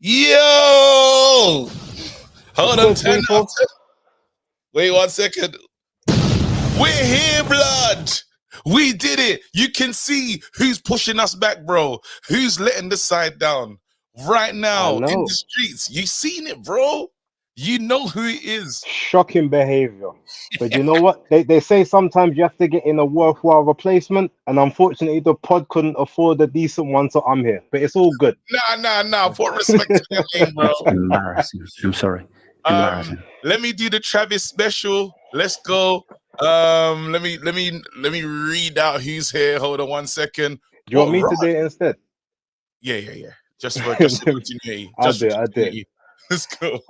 Yo! What's Hold on, good, 10 people? after. Wait 1 second. We're here, blood. We did it. You can see who's pushing us back, bro. Who's letting the side down right I now in know. the streets. You seen it, bro. You know who it is. Shocking behavior. But you know what? They say sometimes you have to get in a worthwhile replacement, and unfortunately, the pod couldn't afford a decent one, so I'm here. But it's all good. Nah. Put respect to your name, bro. Embarrassing. I'm sorry. Embarrassing. Let me do the Travis special. Let's go. Let me read out who's here. Hold on 1 second. Do you want me Rod? to do it instead? Yeah. Just for continuity. I did. Let's go.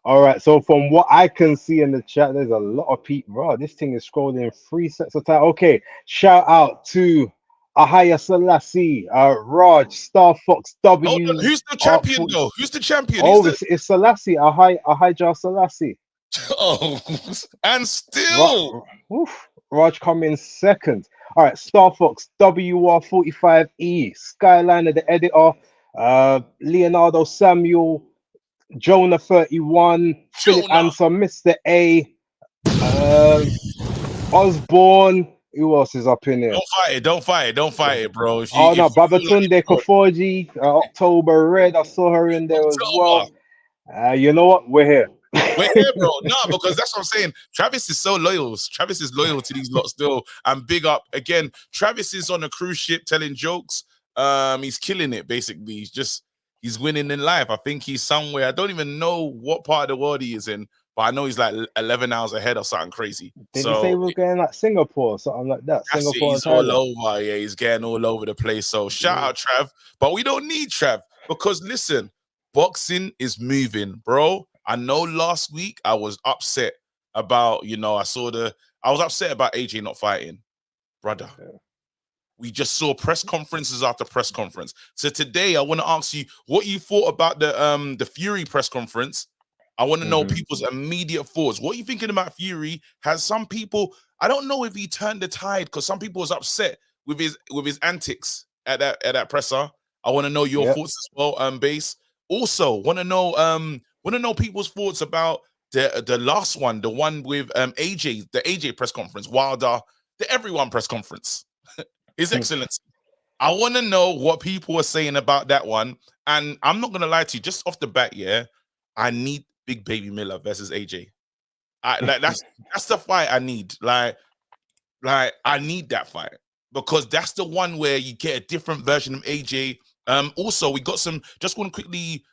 All right. So from what I can see in the chat, there's a lot of people. Bro, this thing is scrolling 3 sets of time. Okay. Shout out to Ahaya Selassie, Raj, Star Fox Hold W. on. Who's the champion though? Who's the champion? Oh, it's Selassie. Ahija Selassie. Oh, and still. Raj coming second. All right, Star Fox WR45E, Skyliner the editor, Leonardo Samuel, Jonah 31, Philip Jonah. Answer, Mr. A, Osborne. Who else is up in here? Don't fight it, bro. Babatunde Kofoji, October Red. I saw her in there as well. You know what? We're here. We're here, bro. No, because that's what I'm saying. Travis is so loyal. Travis is loyal to these lots still. And big up again. Travis is on a cruise ship telling jokes. He's killing it. Basically, he's winning in life. I think he's somewhere. I don't even know what part of the world he is in, but I know he's like 11 hours ahead or something crazy. Did you say he was going like Singapore or something like that? Singapore. He's all over. Yeah, he's getting all over the place. So shout out Trav, but we don't need Trav because listen, boxing is moving, bro. I know last week I was upset about, I was upset about AJ not fighting, brother. Yeah. We just saw press conferences after press conference. So today I want to ask you what you thought about the Fury press conference. I want to know people's immediate thoughts. What are you thinking about Fury? Has some people, I don't know if he turned the tide because some people was upset with his antics at that presser. I want to know your thoughts as well, Base. Also, want to know people's thoughts about the last one, the one with AJ, the AJ press conference, Wilder, the everyone press conference. His Excellency. I want to know what people are saying about that one. And I'm not gonna lie to you, just off the bat, I need Big Baby Miller versus AJ. That's the fight I need. Like I need that fight because that's the one where you get a different version of AJ. Also, we got some. Just want to quickly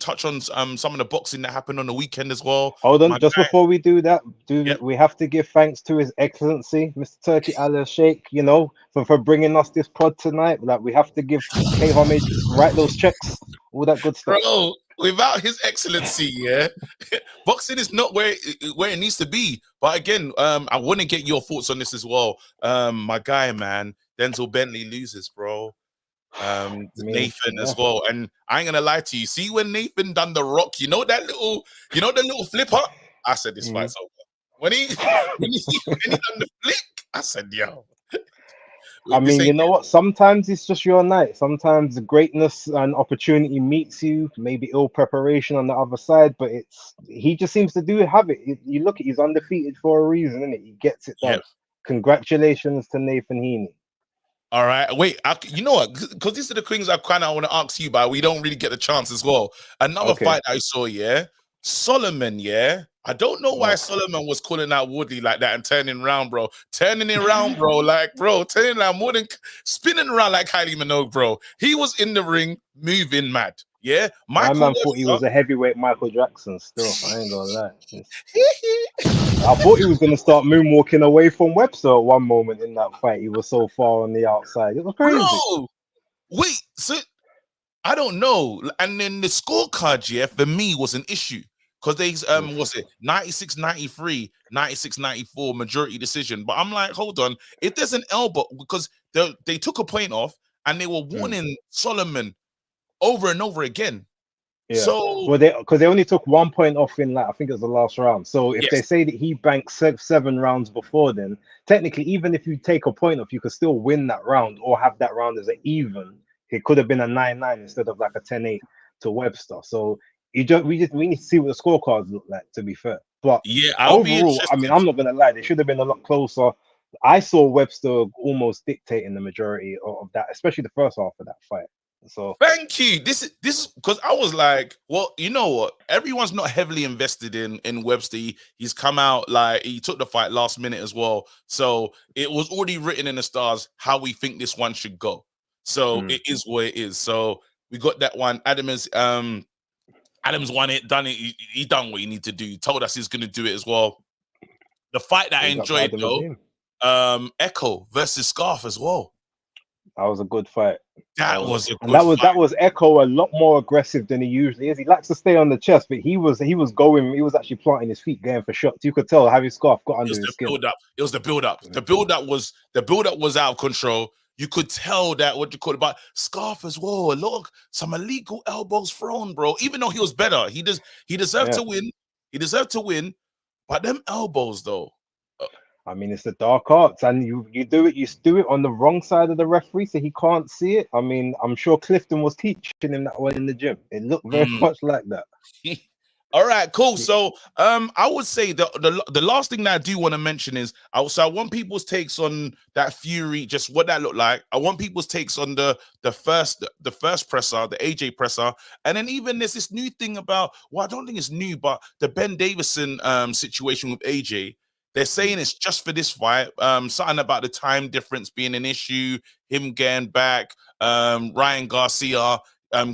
touch on some of the boxing that happened on the weekend as well. Hold on, before we do that, we have to give thanks to His Excellency, Mr. Turkey Al Sheikh, for bringing us this pod tonight. Like we have to pay homage, write those checks, all that good stuff. Bro, without His Excellency, boxing is not where it needs to be. But again, I want to get your thoughts on this as well. My guy, man, Denzel Bentley loses, bro. Nathan as well, and I ain't gonna lie to you. See when Nathan done the rock, the little flipper. I said this fight's over. When he done the flick, I said, yo. I mean, you know what? Sometimes it's just your night. Sometimes greatness and opportunity meets you. Maybe ill preparation on the other side, but he just seems to have it. You look at he's undefeated for a reason, isn't it? He gets it done. Yep. Congratulations to Nathan Heaney. All right, wait. You know what? Because these are the things I kind of want to ask you about. We don't really get the chance as well. Another fight I saw, Solomon, I don't know why Solomon was calling out Woodley like that and turning around, bro. Turning it around, bro. Like, bro, turning around more than spinning around like Kylie Minogue, bro. He was in the ring moving mad. Yeah, my man thought he was a heavyweight Michael Jackson. Still, I ain't gonna lie. I thought he was gonna start moonwalking away from Webster at one moment in that fight. He was so far on the outside. It was crazy. Bro, wait, so I don't know. And then the scorecard, for me was an issue because they was it 96-93, 96-94 majority decision. But I'm like, hold on, if there's an elbow, because they took a point off and they were warning Solomon over and over again. Yeah. So because they only took 1 point off in I think it was the last round. So if they say that he banked 7 rounds before, then technically, even if you take a point off, you could still win that round or have that round as an even. It could have been a 9-9 instead of like a 10-8. to Webster. So we need to see what the scorecards look like, to be fair. But yeah, I'll be overall, I interested. mean, I'm not gonna lie, they should have been a lot closer. I saw Webster almost dictating the majority of that, especially the first half of that fight. So thank you. This is because I was like, well, you know what? Everyone's not heavily invested in Webster. He's come out like he took the fight last minute as well. So it was already written in the stars how we think this one should go. So it is what it is. So we got that one. Adams won it, done it. He done what he needed to do. He told us he's gonna do it as well. The fight that I enjoyed though, Echo versus Scarf as well. That was a good fight. That was a good fight. That was Echo a lot more aggressive than he usually is. He likes to stay on the chest, but he was actually planting his feet, going for shots. You could tell Harry Scarf got under his skin. It was the build up. The build up was out of control. You could tell that but Scarf as well. Look, some illegal elbows thrown, bro. Even though he was better, he deserved to win. He deserved to win, but them elbows though. I mean, it's the dark arts, and you do it on the wrong side of the referee, so he can't see it. I mean, I'm sure Clifton was teaching him that one in the gym. It looked very much like that. All right, cool. So I would say the last thing that I do want to mention is I want people's takes on that Fury, just what that looked like. I want people's takes on the first presser, the AJ presser, and then even there's this new thing about, well, I don't think it's new, but the Ben Davidson situation with AJ. They're saying it's just for this fight. Something about the time difference being an issue, him getting back, Ryan Garcia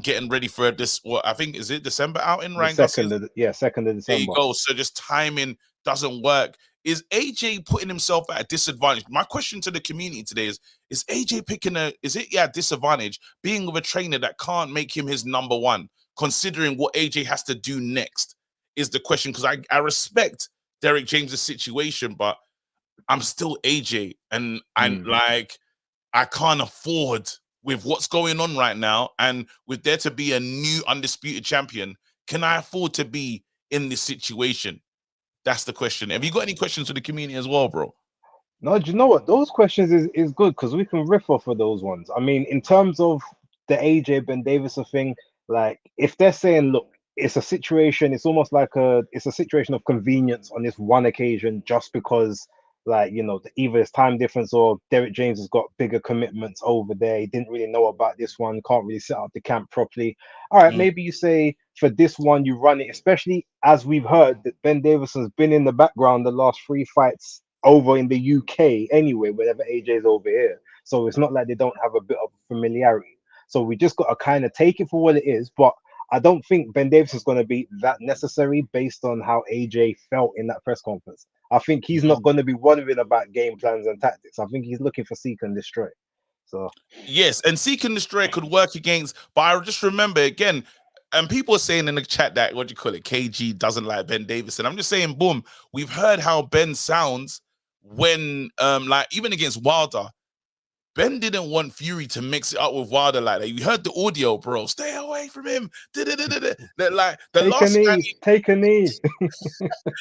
getting ready for this. What I think is it December out in Ryan Garcia? 2nd of December. There you go. So just timing doesn't work. Is AJ putting himself at a disadvantage? My question to the community today is AJ picking disadvantage being with a trainer that can't make him his number one, considering what AJ has to do next? Is the question, because I respect Derek James's situation, but I'm still AJ, and I can't afford, with what's going on right now, and with there to be a new undisputed champion, can I afford to be in this situation? That's the question. Have you got any questions for the community as well, bro? No, do you know what? Those questions is good because we can riff off of those ones. I mean, in terms of the AJ Ben Davidson thing, like if they're saying, look, it's a situation, it's almost like it's a situation of convenience on this one occasion, just because, like, you know, either it's time difference or Derek James has got bigger commitments over there. He didn't really know about this one, can't really set up the camp properly. All right, maybe you say for this one you run it, especially as we've heard that Ben Davidson's been in the background the last 3 fights over in the UK anyway, whenever AJ's over here. So it's not like they don't have a bit of familiarity. So we just got to kind of take it for what it is. But I don't think Ben Davidson's going to be that necessary based on how AJ felt in that press conference. I think he's not going to be wondering about game plans and tactics. I think he's looking for seek and destroy. So yes, and seek and destroy could work against, but I just remember again, and people are saying in the chat that KG doesn't like Ben Davidson. I'm just saying, boom, we've heard how Ben sounds when like even against Wilder. Ben didn't want Fury to mix it up with Wilder like that. You heard the audio, bro. Stay away from him. Like take a knee.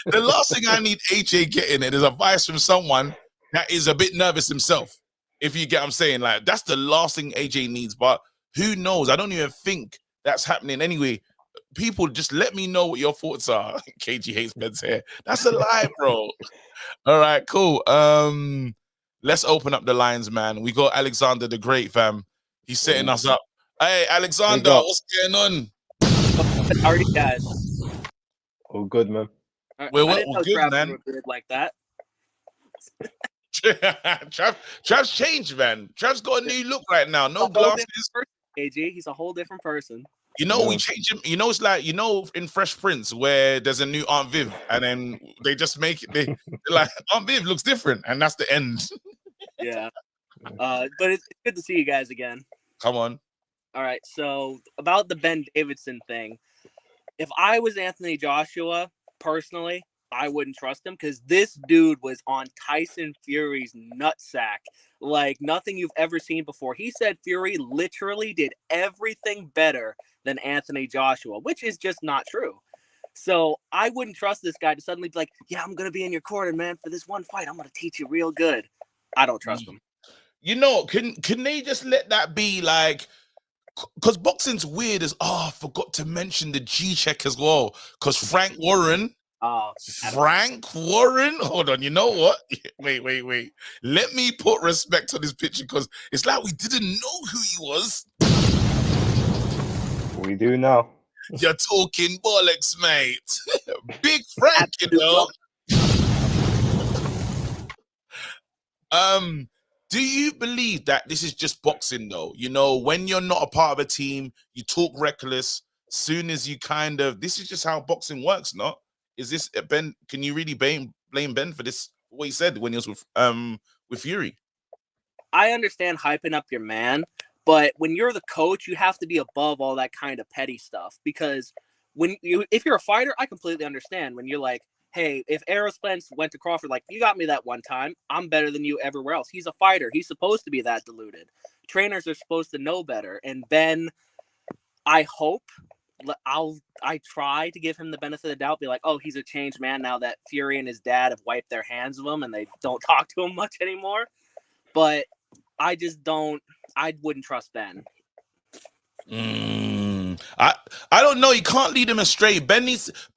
The last thing I need AJ getting it is advice from someone that is a bit nervous himself. If you get what I'm saying, like that's the last thing AJ needs. But who knows? I don't even think that's happening anyway. People, just let me know what your thoughts are. KG hates Ben's hair. That's a lie, bro. All right, cool. Let's open up the lines, man. We got Alexander the Great, fam. He's setting us up. Hey, Alexander, what's going on? How are you guys? Oh, good, man. We're good, man. Like that. Trav's changed, man. Trav's got a new look right now. No glasses. AJ, he's a whole different person. You know, we change him. You know, it's like, you know, in Fresh Prince where there's a new Aunt Viv, and then they just make it. They're like, Aunt Viv looks different, and that's the end. Yeah. But it's good to see you guys again. Come on. All right. So about the Ben Davidson thing, if I was Anthony Joshua, personally, I wouldn't trust him because this dude was on Tyson Fury's nutsack like nothing you've ever seen before. He said Fury literally did everything better than Anthony Joshua, which is just not true. So I wouldn't trust this guy to suddenly be like, yeah, I'm going to be in your corner, man, for this one fight. I'm going to teach you real good. I don't trust him. You know, can they just let that be like, because boxing's weird as I forgot to mention the G check as well. Because Frank Warren, hold on, you know what? Wait. Let me put respect on this picture because it's like we didn't know who he was. We do now. You're talking bollocks, mate. Big Frank, you know. Do you believe that this is just boxing though? You know, when you're not a part of a team, you talk reckless. Soon as you this is just how boxing works, not? Is this Ben? Can you really blame Ben for this? What he said when he was with Fury? I understand hyping up your man, but when you're the coach, you have to be above all that kind of petty stuff. Because if you're a fighter, I completely understand when you're like, hey, if Errol Spence went to Crawford, like, you got me that one time, I'm better than you everywhere else. He's a fighter. He's supposed to be that deluded. Trainers are supposed to know better. And Ben, I hope, I try to give him the benefit of the doubt, be like, oh, he's a changed man now that Fury and his dad have wiped their hands of him and they don't talk to him much anymore. But I wouldn't trust Ben. I don't know. You can't lead him astray. Ben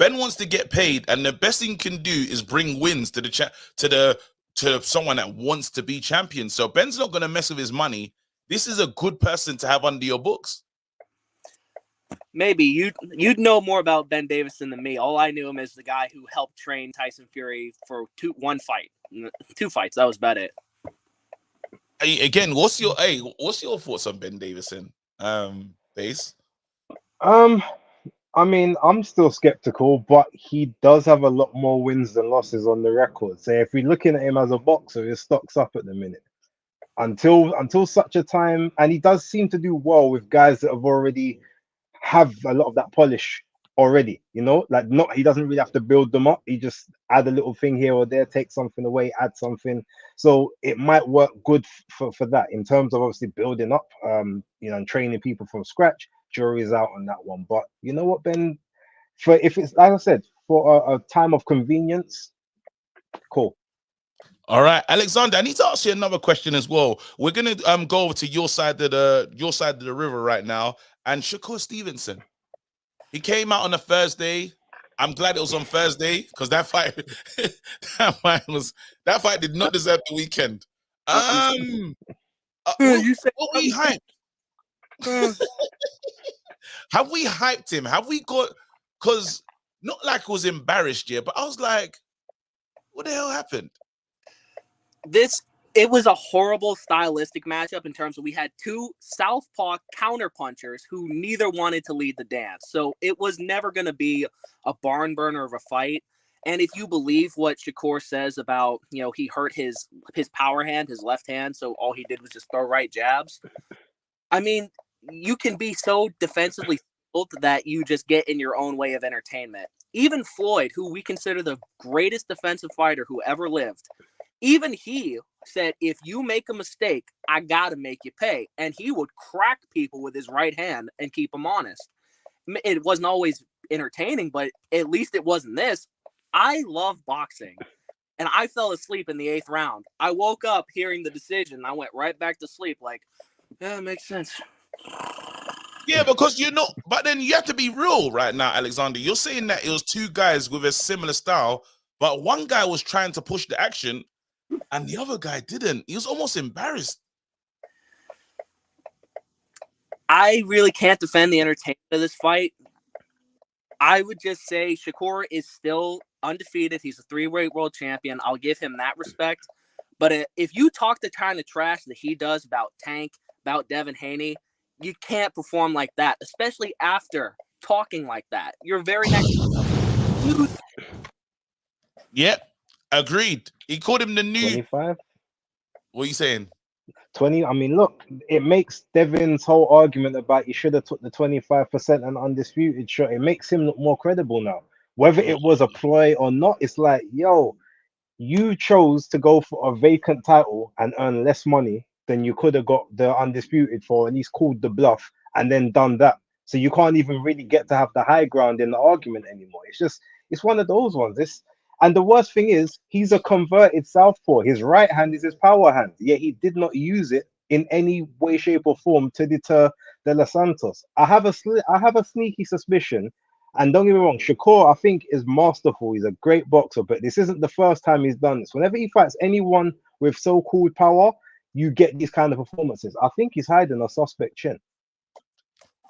wants to get paid, and the best thing he can do is bring wins to someone that wants to be champion. So Ben's not going to mess with his money. This is a good person to have under your books. Maybe you'd know more about Ben Davidson than me. All I knew him as the guy who helped train Tyson Fury for two fights. That was about it. Again, what's your thoughts on Ben Davidson? Base. I mean, I'm still skeptical, but he does have a lot more wins than losses on the record. So if we're looking at him as a boxer, his stock's up at the minute. Until such a time, and he does seem to do well with guys that have a lot of that polish already, you know, like he doesn't really have to build them up. He just add a little thing here or there, take something away, add something. So it might work good for that in terms of obviously building up, you know, and training people from scratch. Jury's out on that one. But you know what, Ben, if it's like I said, for a time of convenience, cool. All right, Alexander, I need to ask you another question as well. We're gonna go over to your side of the river right now. And Shakur Stevenson, he came out on a Thursday. I'm glad it was on Thursday because that fight did not deserve the weekend. You said we hyped. Have we hyped him? Have we got? Because not like I was embarrassed, yeah, but I was like, what the hell happened? It was a horrible stylistic matchup in terms of we had two southpaw counterpunchers who neither wanted to lead the dance. So it was never going to be a barn burner of a fight. And if you believe what Shakur says about, you know, he hurt his power hand, his left hand, so all he did was just throw right jabs. I mean, you can be so defensively that you just get in your own way of entertainment. Even Floyd, who we consider the greatest defensive fighter who ever lived, even he said, if you make a mistake, I got to make you pay. And he would crack people with his right hand and keep them honest. It wasn't always entertaining, but at least it wasn't this. I love boxing. And I fell asleep in the 8th round. I woke up hearing the decision. I went right back to sleep like, yeah, it makes sense. Yeah, because you're not, but then you have to be real right now, Alexander. You're saying that it was two guys with a similar style, but one guy was trying to push the action and the other guy didn't. He was almost embarrassed. I really can't defend the entertainment of this fight. I would just say Shakur is still undefeated. He's a 3-weight world champion. I'll give him that respect. But if you talk the kind of trash that he does about Tank, about Devin Haney, you can't perform like that, especially after talking like that. You're very next. Yep, agreed. He called him the new 25. What are you saying? 20. I mean, look, it makes Devin's whole argument about you should have took the 25% and undisputed shot. It makes him look more credible now. Whether it was a ploy or not, it's like, yo, you chose to go for a vacant title and earn less money than you could have got the undisputed for, at least called the bluff and then done that. So you can't even really get to have the high ground in the argument anymore. It's one of those ones. And the worst thing is, he's a converted southpaw. His right hand is his power hand, yet he did not use it in any way, shape, or form to deter De Los Santos. I have a sneaky suspicion, and don't get me wrong, Shakur, I think, is masterful. He's a great boxer, but this isn't the first time he's done this. Whenever he fights anyone with so-called power, you get these kind of performances. I think he's hiding a suspect chin.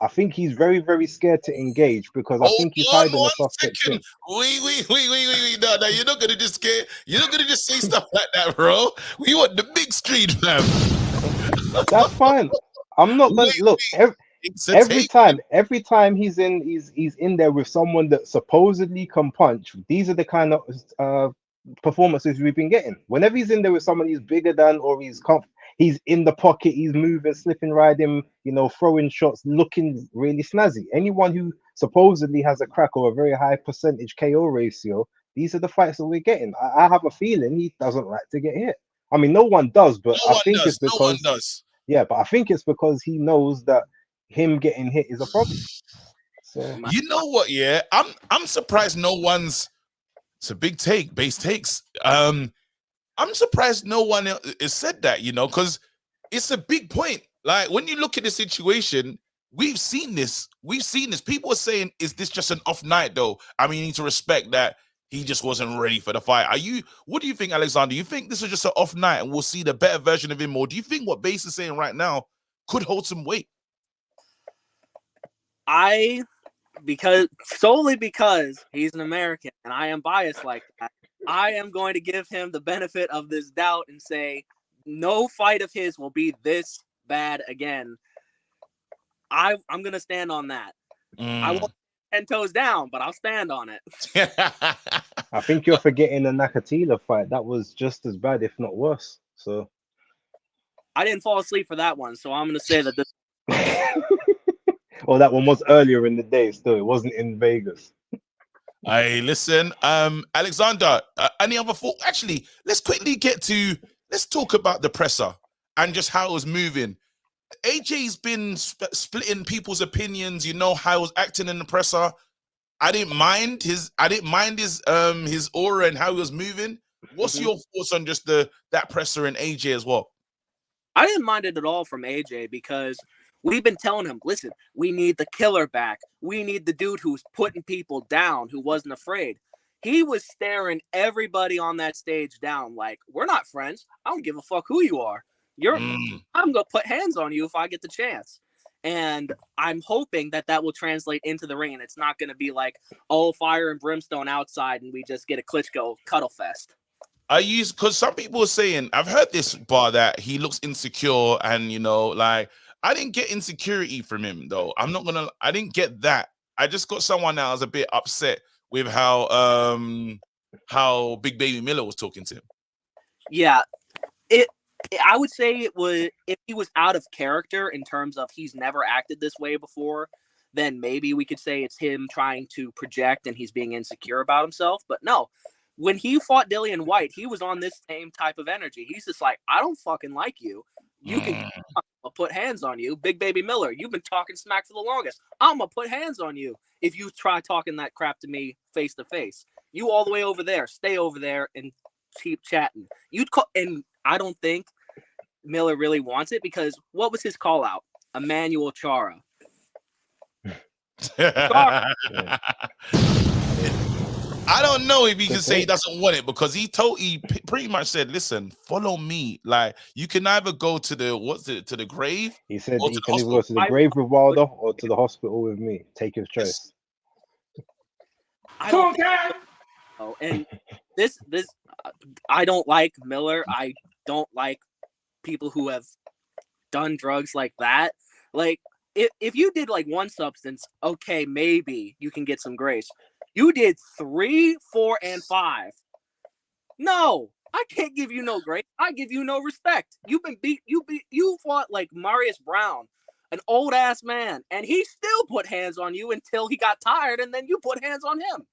I think he's very, very scared to engage because I think he's hiding a suspect chin. Wait. No, you're not gonna just say stuff like that, bro. We want the big screen, fam. That's fine. I'm not gonna look. Every time he's in there with someone that supposedly can punch. These are the kind of performances we've been getting. Whenever he's in there with someone he's bigger than, or he's in the pocket, he's moving, slipping, riding, throwing shots, looking really snazzy. Anyone who supposedly has a crack or a very high percentage KO ratio, these are the fights that we're getting. I have a feeling he doesn't like to get hit. I mean, no one does, but I think it's because no one does. Yeah, but I think it's because he knows that him getting hit is a problem. So you know what? Yeah, I'm surprised no one's. It's a big take, base takes. I'm surprised no one has said that, because it's a big point. Like when you look at the situation, we've seen this. People are saying, "Is this just an off night?" Though, I mean, you need to respect that he just wasn't ready for the fight. What do you think, Alexander? You think this is just an off night and we'll see the better version of him, or do you think what Base is saying right now could hold some weight? Solely because he's an American and I am biased like that, I am going to give him the benefit of this doubt and say no fight of his will be this bad again. I'm going to stand on that. I won't 10 toes down, but I'll stand on it. I think you're forgetting the Nakatila fight. That was just as bad, if not worse. So I didn't fall asleep for that one, so I'm going to say that this. Well, that one was earlier in the day. Still, it wasn't in Vegas. Hey, listen, Alexander. Any other thought? Actually, let's talk about the presser and just how it was moving. AJ's been splitting people's opinions. How he was acting in the presser. I didn't mind his aura and how he was moving. What's your thoughts on just that presser and AJ as well? I didn't mind it at all from AJ because we've been telling him, listen, we need the killer back. We need the dude who's putting people down, who wasn't afraid. He was staring everybody on that stage down like, we're not friends. I don't give a fuck who you are. I'm going to put hands on you if I get the chance. And I'm hoping that will translate into the ring. And it's not going to be like, oh, fire and brimstone outside and we just get a Klitschko cuddle fest. Because some people are saying, I've heard this bar that he looks insecure and, I didn't get insecurity from him though. I didn't get that. I just got someone that was a bit upset with how Big Baby Miller was talking to him. Yeah. I would say it was, if he was out of character in terms of he's never acted this way before, then maybe we could say it's him trying to project and he's being insecure about himself. But no, when he fought Dillian White, he was on this same type of energy. He's just like, I don't fucking like you. You can put hands on you. Big Baby Miller, you've been talking smack for the longest. I'm going to put hands on you if you try talking that crap to me face to face. You all the way over there. Stay over there and keep chatting. And I don't think Miller really wants it because what was his call out? Emmanuel Chara. I don't know if he can say he doesn't want it because he pretty much said, listen, follow me. Like you can either go to the grave. He said he can either go to the grave with Wilder or to the hospital with me. Take your choice. And this I don't like Miller. I don't like people who have done drugs like that. Like if you did like one substance, okay, maybe you can get some grace. You did 3, 4, and 5. No, I can't give you no grace. I give you no respect. You've been beat. You fought like Marius Brown, an old ass man, and he still put hands on you until he got tired, and then you put hands on him.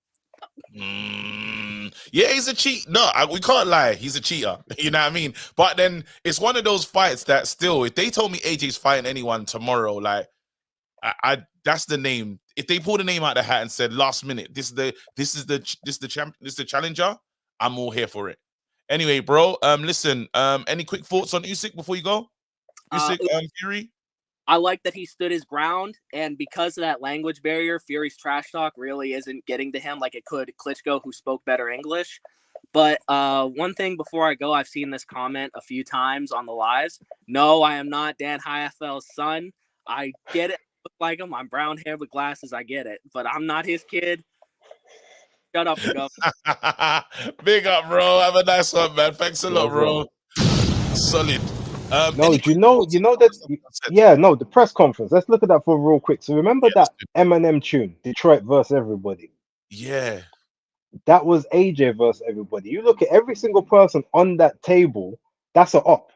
Yeah, he's a cheat. No, we can't lie. He's a cheater. You know what I mean? But then it's one of those fights that still, if they told me AJ's fighting anyone tomorrow, like that's the name. If they pulled the name out of the hat and said last minute, this is the challenger, I'm all here for it. Anyway, bro, listen, any quick thoughts on Usyk before you go? Usyk, Fury. I like that he stood his ground, and because of that language barrier, Fury's trash talk really isn't getting to him like it could Klitschko, who spoke better English. But one thing before I go, I've seen this comment a few times on the lives. No, I am not Dan Highfeld's son. I get it. I look like him. I'm brown hair with glasses. I get it. But I'm not his kid. Shut up and go. Big up, bro. Have a nice one, man. Thanks a lot, bro. Solid. No, do you know that? Yeah, no, the press conference. Let's look at that for real quick. So remember that Eminem tune, Detroit versus Everybody. Yeah, that was AJ versus everybody. You look at every single person on that table. That's an op.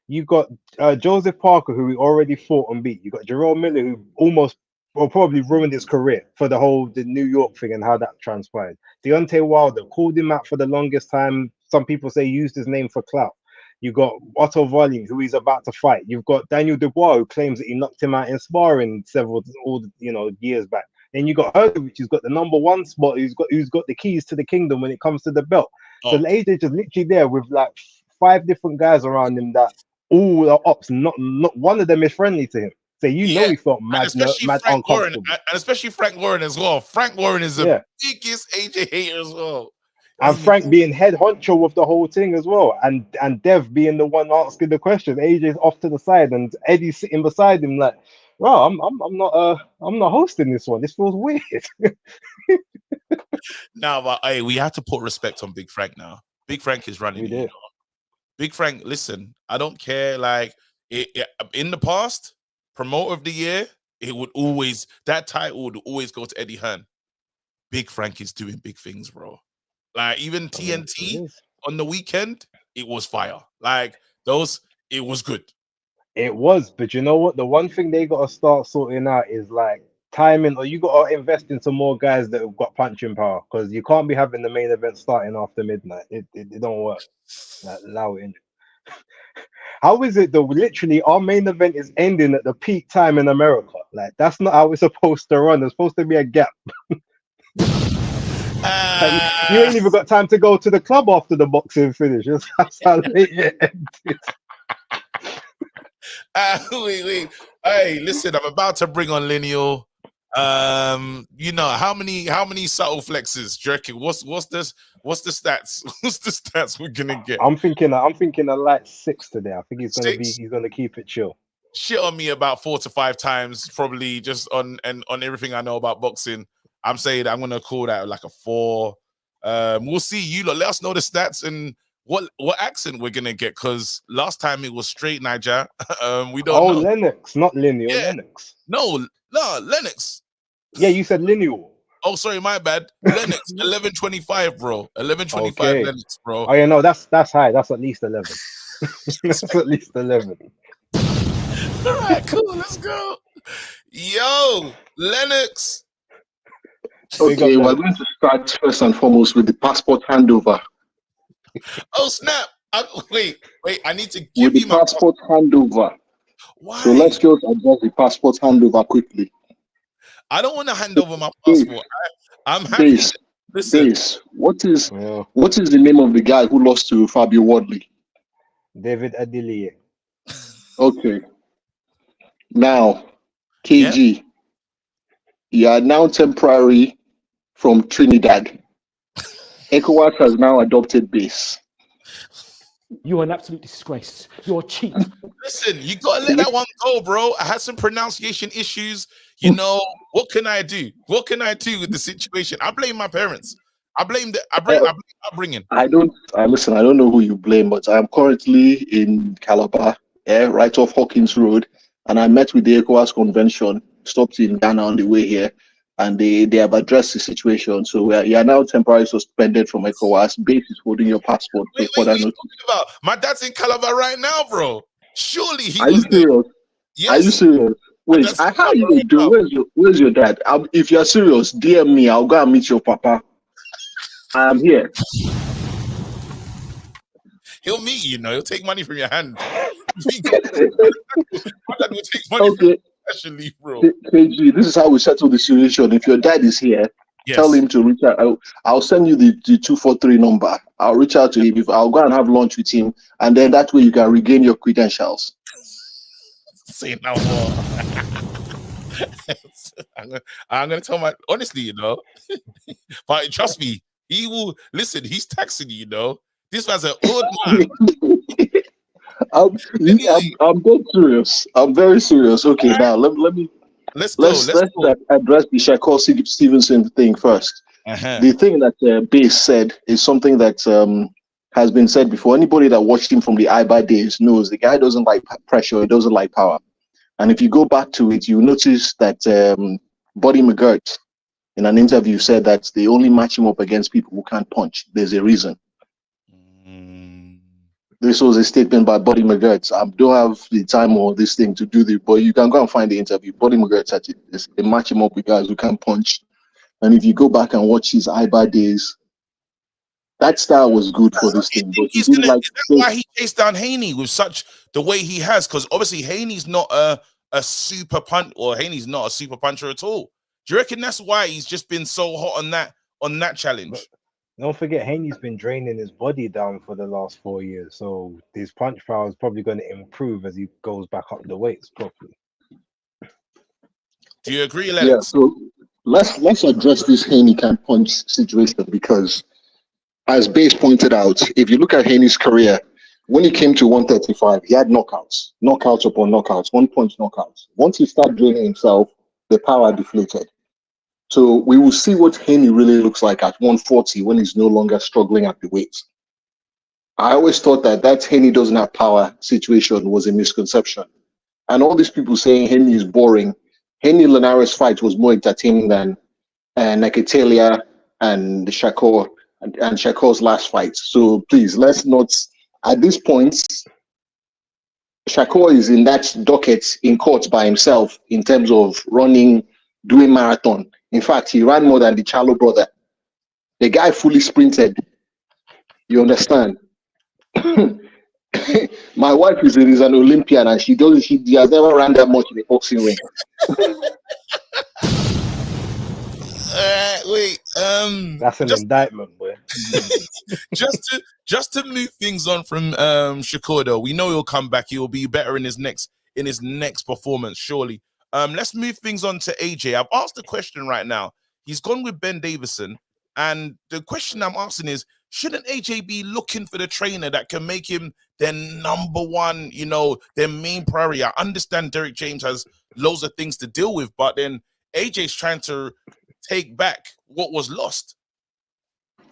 You got Joseph Parker, who we already fought and beat. You got Jerome Miller, who almost or probably ruined his career for the New York thing and how that transpired. Deontay Wilder called him out for the longest time. Some people say he used his name for clout. You got Otto Volume, who he's about to fight. You've got Daniel Dubois, who claims that he knocked him out in sparring years back. Then you got Erdovich, who's got the #1 spot, who's got the keys to the kingdom when it comes to the belt. So AJ just literally there with like 5 different guys around him that all are ops. Not one of them is friendly to him. So he felt mad uncomfortable. Warren, and especially Frank Warren as well. Frank Warren is the biggest AJ hater as well. And Frank being head honcho of the whole thing as well, and Dev being the one asking the questions. AJ's off to the side, and Eddie's sitting beside him like, "Bro, I'm not hosting this one. This feels weird." Now, but hey, we have to put respect on Big Frank now. Big Frank is running. You know? Big Frank, listen, I don't care. Like in the past, promoter of the year, that title would always go to Eddie Hearn. Big Frank is doing big things, bro. Like even TNT on the weekend, it was fire. Like it was good. It was, but you know what? The one thing they got to start sorting out is like timing, or you got to invest in some more guys that have got punching power, because you can't be having the main event starting after midnight. It don't work. Like, allow it in. How is it though? Literally, our main event is ending at the peak time in America. Like that's not how it's supposed to run. There's supposed to be a gap. You ain't even got time to go to the club after the boxing finish. That's how late it ended. Wait. Hey, listen, I'm about to bring on Lineal. You know, how many subtle flexes? Do you reckon? What's the stats? What's the stats we're gonna get? I'm thinking a light 6 today. I think he's gonna keep it chill. Shit on me about 4 to 5 times, probably just on everything I know about boxing. I'm saying I'm gonna call that like a 4. We'll see. You lot, let us know the stats and what accent we're gonna get, because last time it was straight Niger. We don't know. Lennox, not Lineal. Yeah. Lennox. No, Lennox. Yeah, you said Lineal. Oh, sorry, my bad. Lennox, 1125, bro. 1125 okay. Lennox, bro. Oh yeah, no, that's high. That's at least 11. That's at least 11. All right, cool. Let's go. Yo, Lennox. Okay, we're going to start first and foremost with the passport handover. Oh snap! Wait! I need to give you my passport handover. Why? So let's just address the passport handover quickly. I don't want to hand over my passport. I'm happy. Base. What is the name of the guy who lost to Fabio Wardley? David Adilier. Okay. Now, KG, you are now temporary from Trinidad. ECOWAS has now adopted base. You are an absolute disgrace. You're cheap. Listen, you gotta let that one go, bro. I had some pronunciation issues. You know, what can I do? What can I do with the situation? I blame my parents. I blame upbringing. I don't know who you blame, but I'm currently in Calabar, right off Hawkins Road, and I met with the ECOWAS convention, stopped in Ghana on the way here, and they have addressed the situation. So you are now temporarily suspended from ECOWAS. Base is holding your passport. Wait, what are you talking about? My dad's in Calabar right now, bro. Surely he was there. Yes. Are you serious? Wait, how you do? Where's your dad? If you're serious, DM me. I'll go and meet your papa. I am here. He'll meet you. He'll take money from your hand. My dad will take money from you. Actually, bro. KG, this is how we settle the situation. If your dad is here, tell him to reach out. I'll send you the 243 number. I'll reach out to him. I'll go and have lunch with him, and then that way you can regain your credentials. Say no more. I'm gonna tell my honestly, you know. But trust me, he will listen. He's taxing you, you know. This man's an old man. I'm dead serious. I'm very serious. Okay, now let's address the Shakur Stevenson thing first. The thing that Base said is something that has been said before. Anybody that watched him from the IBA days knows the guy doesn't like pressure. He doesn't like power. And if you go back to it, you notice that Buddy McGirt in an interview said that they only match him up against people who can't punch. There's a reason. This was a statement by Buddy McGirt. I don't have the time or this thing to do the, but you can go and find the interview. Buddy McGirt said it. They match him up with guys who can't punch. And if you go back and watch his IBA days, that style was good for this thing. But is that why he chased down Haney with such the way he has? Because obviously Haney's not a super punch, or Haney's not a super puncher at all. Do you reckon that's why he's just been so hot on that challenge? But don't forget, Haney's been draining his body down for the last 4 years, so his punch power is probably going to improve as he goes back up the weights properly. Do you agree, Lennox? Yeah. So let's address this Haney can't punch situation, because as Base pointed out, if you look at Haney's career, when he came to 135, he had knockouts upon knockouts, 1 punch knockouts. Once he started draining himself, the power deflated. So we will see what Haney really looks like at 140 when he's no longer struggling at the weight. I always thought that Haney doesn't have power situation was a misconception. And all these people saying Haney is boring. Haney Linares fight was more entertaining than Nakatalia and Shakur and Shakur's last fight. So please, let's not, at this point, Shakur is in that docket in court by himself in terms of doing marathon. In fact, he ran more than the Charlo brother. The guy fully sprinted. You understand? My wife is an Olympian, and she has never ran that much in a boxing ring. That's an indictment, boy. just to move things on from Shakur, though, we know he'll come back. He'll be better in his next performance, surely. Let's move things on to AJ. I've asked a question right now. He's gone with Ben Davidson, and the question I'm asking is, shouldn't AJ be looking for the trainer that can make him their number one, you know, their main priority? I understand Derek James has loads of things to deal with, but then AJ's trying to take back what was lost.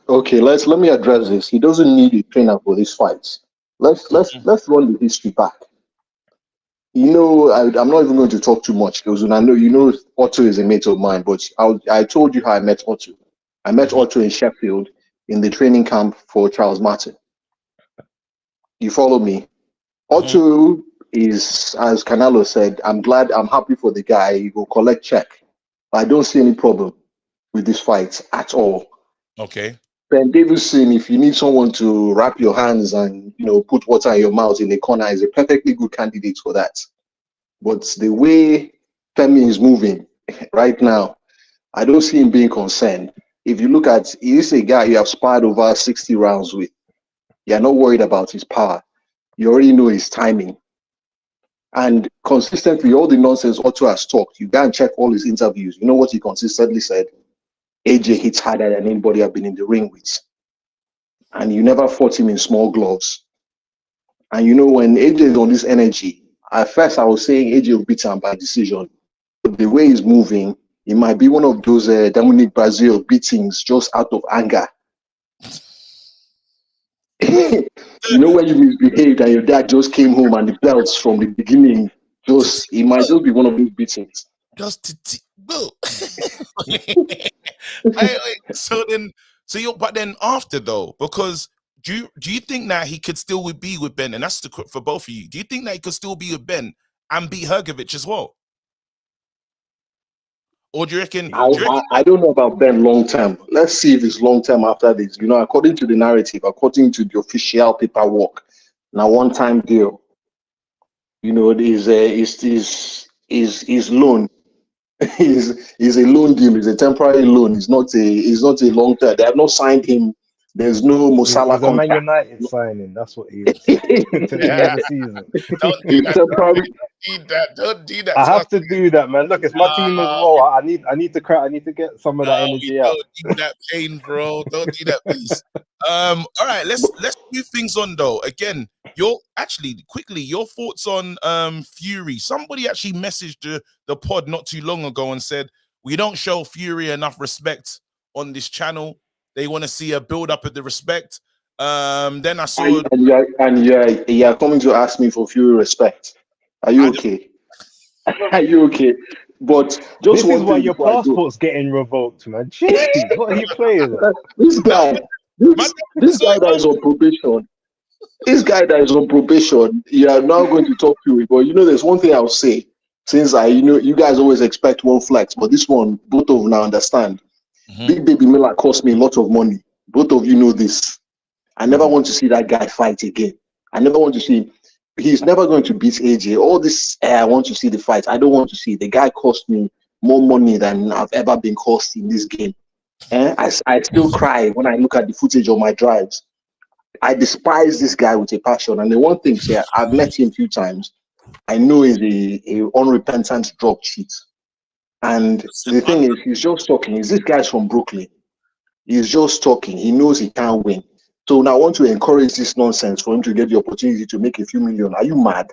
Okay, let me address this. He doesn't need a trainer for these fights. Let's run the history back. You know, I'm not even going to talk too much because I know you know Otto is a mate of mine, but I told you how I met Otto. I met Otto in Sheffield in the training camp for Charles Martin. You follow me? Otto is, as Canelo said, I'm happy for the guy. He will collect check. I don't see any problem with this fight at all. Okay. Ben Davidson, if you need someone to wrap your hands and, you know, put water in your mouth in the corner, is a perfectly good candidate for that. But the way Femi is moving right now, I don't see him being concerned. If you look at, he's a guy you have sparred over 60 rounds with. You're not worried about his power. You already know his timing. And consistently, all the nonsense Otto has talked, you go and check all his interviews. You know what he consistently said? AJ hits harder than anybody I've been in the ring with. And you never fought him in small gloves. And you know, when AJ is on this energy, at first I was saying AJ will beat him by decision. But the way he's moving, it might be one of those Dominic Brazil beatings just out of anger. You know, when you misbehaved and your dad just came home and the belts from the beginning, it might just be one of those beatings. But then after though, because do you think that he could still be with Ben? And that's the for both of you. Do you think that he could still be with Ben and beat Hrgovic as well? Or do you reckon? I don't know about Ben long term. Let's see if it's long term after this. You know, according to the narrative, according to the official paperwork, now one-time deal. You know, is loan. is a loan deal. It's a temporary loan. It's not a long term. They have not signed him There's no He's Musala a Man contract. United signing. That's what he is. To the end of the season. Don't do that. Don't do that. I have to do that, man. Look, it's my team as well. I need to cry. I need to get some of that energy out. Don't do that pain, bro. Don't do that, please. All right, let's move things on though. Again, your thoughts on Fury. Somebody actually messaged the pod not too long ago and said we don't show Fury enough respect on this channel. They want to see a build up of the respect. Then I saw you're coming to ask me for Fury respect. Are you okay? Are you okay? But just this is why your passport's getting revoked, man. Jeez, what are you playing? This guy that is on probation. This guy that is on probation, you are now going to talk to him. But there's one thing I'll say. Since you guys always expect one flex, but this one, both of you now understand. Big Baby Miller cost me a lot of money. Both of you know this. I never want to see that guy fight again. I never want to see him. He's never going to beat AJ. All this, I want to see the fight. I don't want to see. The guy cost me more money than I've ever been cost in this game. I still cry when I look at the footage of my drives. I despise this guy with a passion. And the one thing, I've met him a few times. I know he's a unrepentant drug cheat. And the thing is, he's just talking. This guy's from Brooklyn. He's just talking. He knows he can't win. So now I want to encourage this nonsense for him to get the opportunity to make a few million. Are you mad?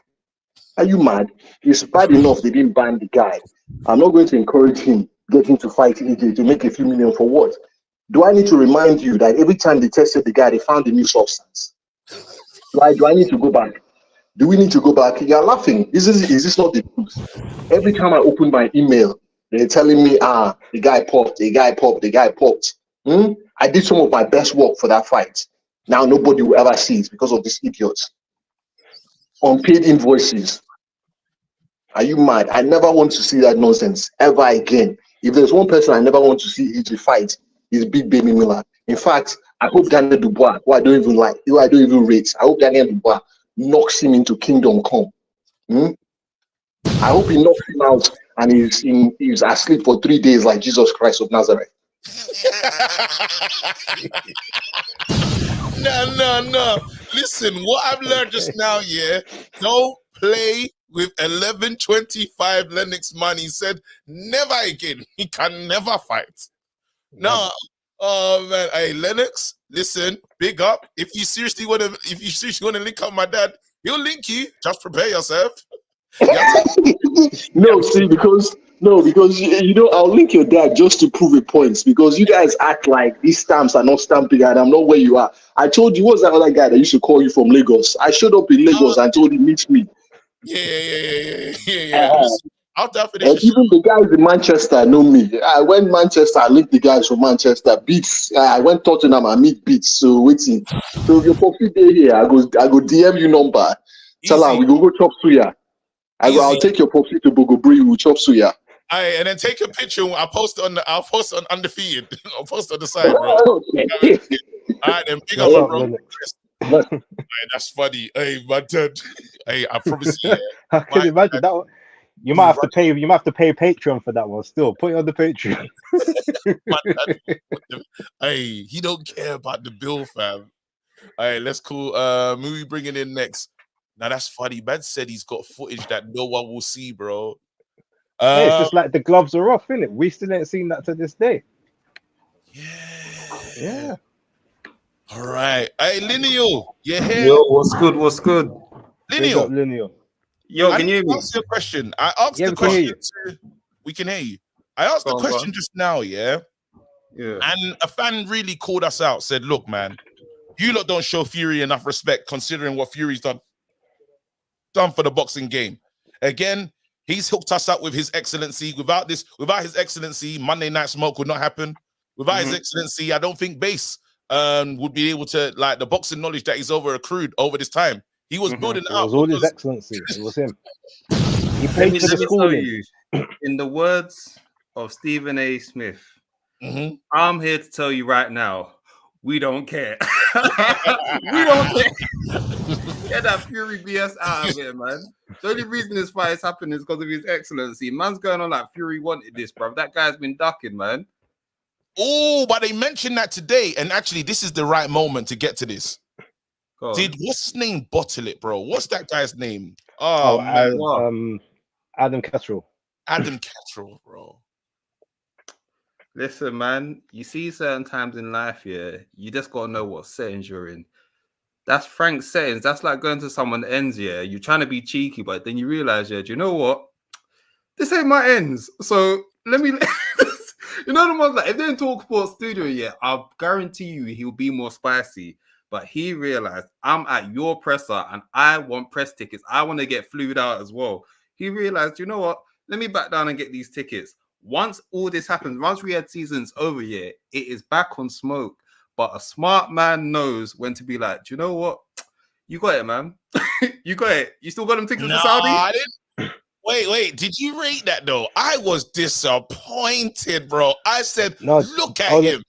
Are you mad? It's bad enough they didn't ban the guy. I'm not going to encourage him getting to fight AJ to make a few million for what? Do I need to remind you that every time they tested the guy, they found a new substance? Do I need to go back? Do we need to go back? You're laughing. Is this not the truth? Every time I open my email, they're telling me, the guy popped, the guy popped, the guy popped. I did some of my best work for that fight. Now nobody will ever see it because of these idiots. Unpaid invoices. Are you mad? I never want to see that nonsense ever again. If there's one person I never want to see AJ fight, it's Big Baby Miller. In fact, I hope Daniel Dubois, who I don't even like, who I don't even rate, I hope Daniel Dubois knocks him into Kingdom Come. I hope he knocks him out and he's asleep for 3 days like Jesus Christ of Nazareth. No. Listen, what I've learned just now, don't play with 1125 Lennox man. He said, never again. He can never fight. No. Oh man, hey Lennox, listen, big up. If you seriously want to link up my dad, he'll link you. Just prepare yourself. Because I'll link your dad just to prove a point, because you guys act like these stamps are not stamping and I'm not where you are. I told you, what's that other guy that used to call you from Lagos? I showed up in Lagos and told him, meet me. Yeah. Out there for and even the guys in Manchester know me. I went Manchester, I linked the guys from Manchester. Beats. I went Tottenham, I meet Beats. So waiting. So if you're popping day here, I go DM you number. Tell her we go chop suya. I'll take your property to Bogobri, we'll chop suya. Aye, and then take a picture. I'll post it on undefeated. I'll post it on the side, bro. Okay. All right, then big up, bro. Aye, that's funny. Hey, my dad. Hey, I promise you. I can imagine that one. You might have to pay. You might have to pay Patreon for that one. Still, put it on the Patreon. Hey, he don't care about the bill, fam. All right, let's call. Who we bringing in next? Now that's funny. Man said he's got footage that no one will see, bro. Hey, it's just like the gloves are off, isn't it? We still ain't seen that to this day. Yeah. All right. Hey, Lineal, you're here. Yo, what's good? Lineal. Yo, can you hear me? Ask you a question. I asked the question. We can hear you. I asked the question just now, yeah. And a fan really called us out. Said, "Look, man, you lot don't show Fury enough respect, considering what Fury's done for the boxing game. Again, he's hooked us up with His Excellency. Without His Excellency, Monday Night Smoke would not happen. Without His Excellency, I don't think Base would be able to, like, the boxing knowledge that he's accrued over this time. He was building it up. It was all His Excellency. It was him. He played for the school. In the words of Stephen A. Smith, I'm here to tell you right now, we don't care. We don't care. Get that Fury BS out of here, man. The only reason this fight is happening is because of His Excellency. Man's going on like Fury wanted this, bro. That guy's been ducking, man. Oh, but they mentioned that today, and actually, this is the right moment to get to this. Did what's his name bottle it, bro? What's that guy's name? Adam Cattrall. Adam Cattrall, bro. Listen, man, you see certain times in life, yeah, you just gotta know what settings you're in. That's Frank's settings. That's like going to someone's ends, yeah. You're trying to be cheeky, but then you realize, yeah, do you know what? This ain't my ends. So let me, you know, the ones like if they're in Talk Sports Studio, yeah, I'll guarantee you he'll be more spicy. But he realized I'm at your presser and I want press tickets. I want to get flued out as well. He realized, you know what? Let me back down and get these tickets. Once all this happens, once we had seasons over, yeah, it is back on smoke. But a smart man knows when to be like, do you know what? You got it, man. You got it. You still got them tickets to Saudi? I didn't. Wait. Did you rate that though? I was disappointed, bro. I said, look at him.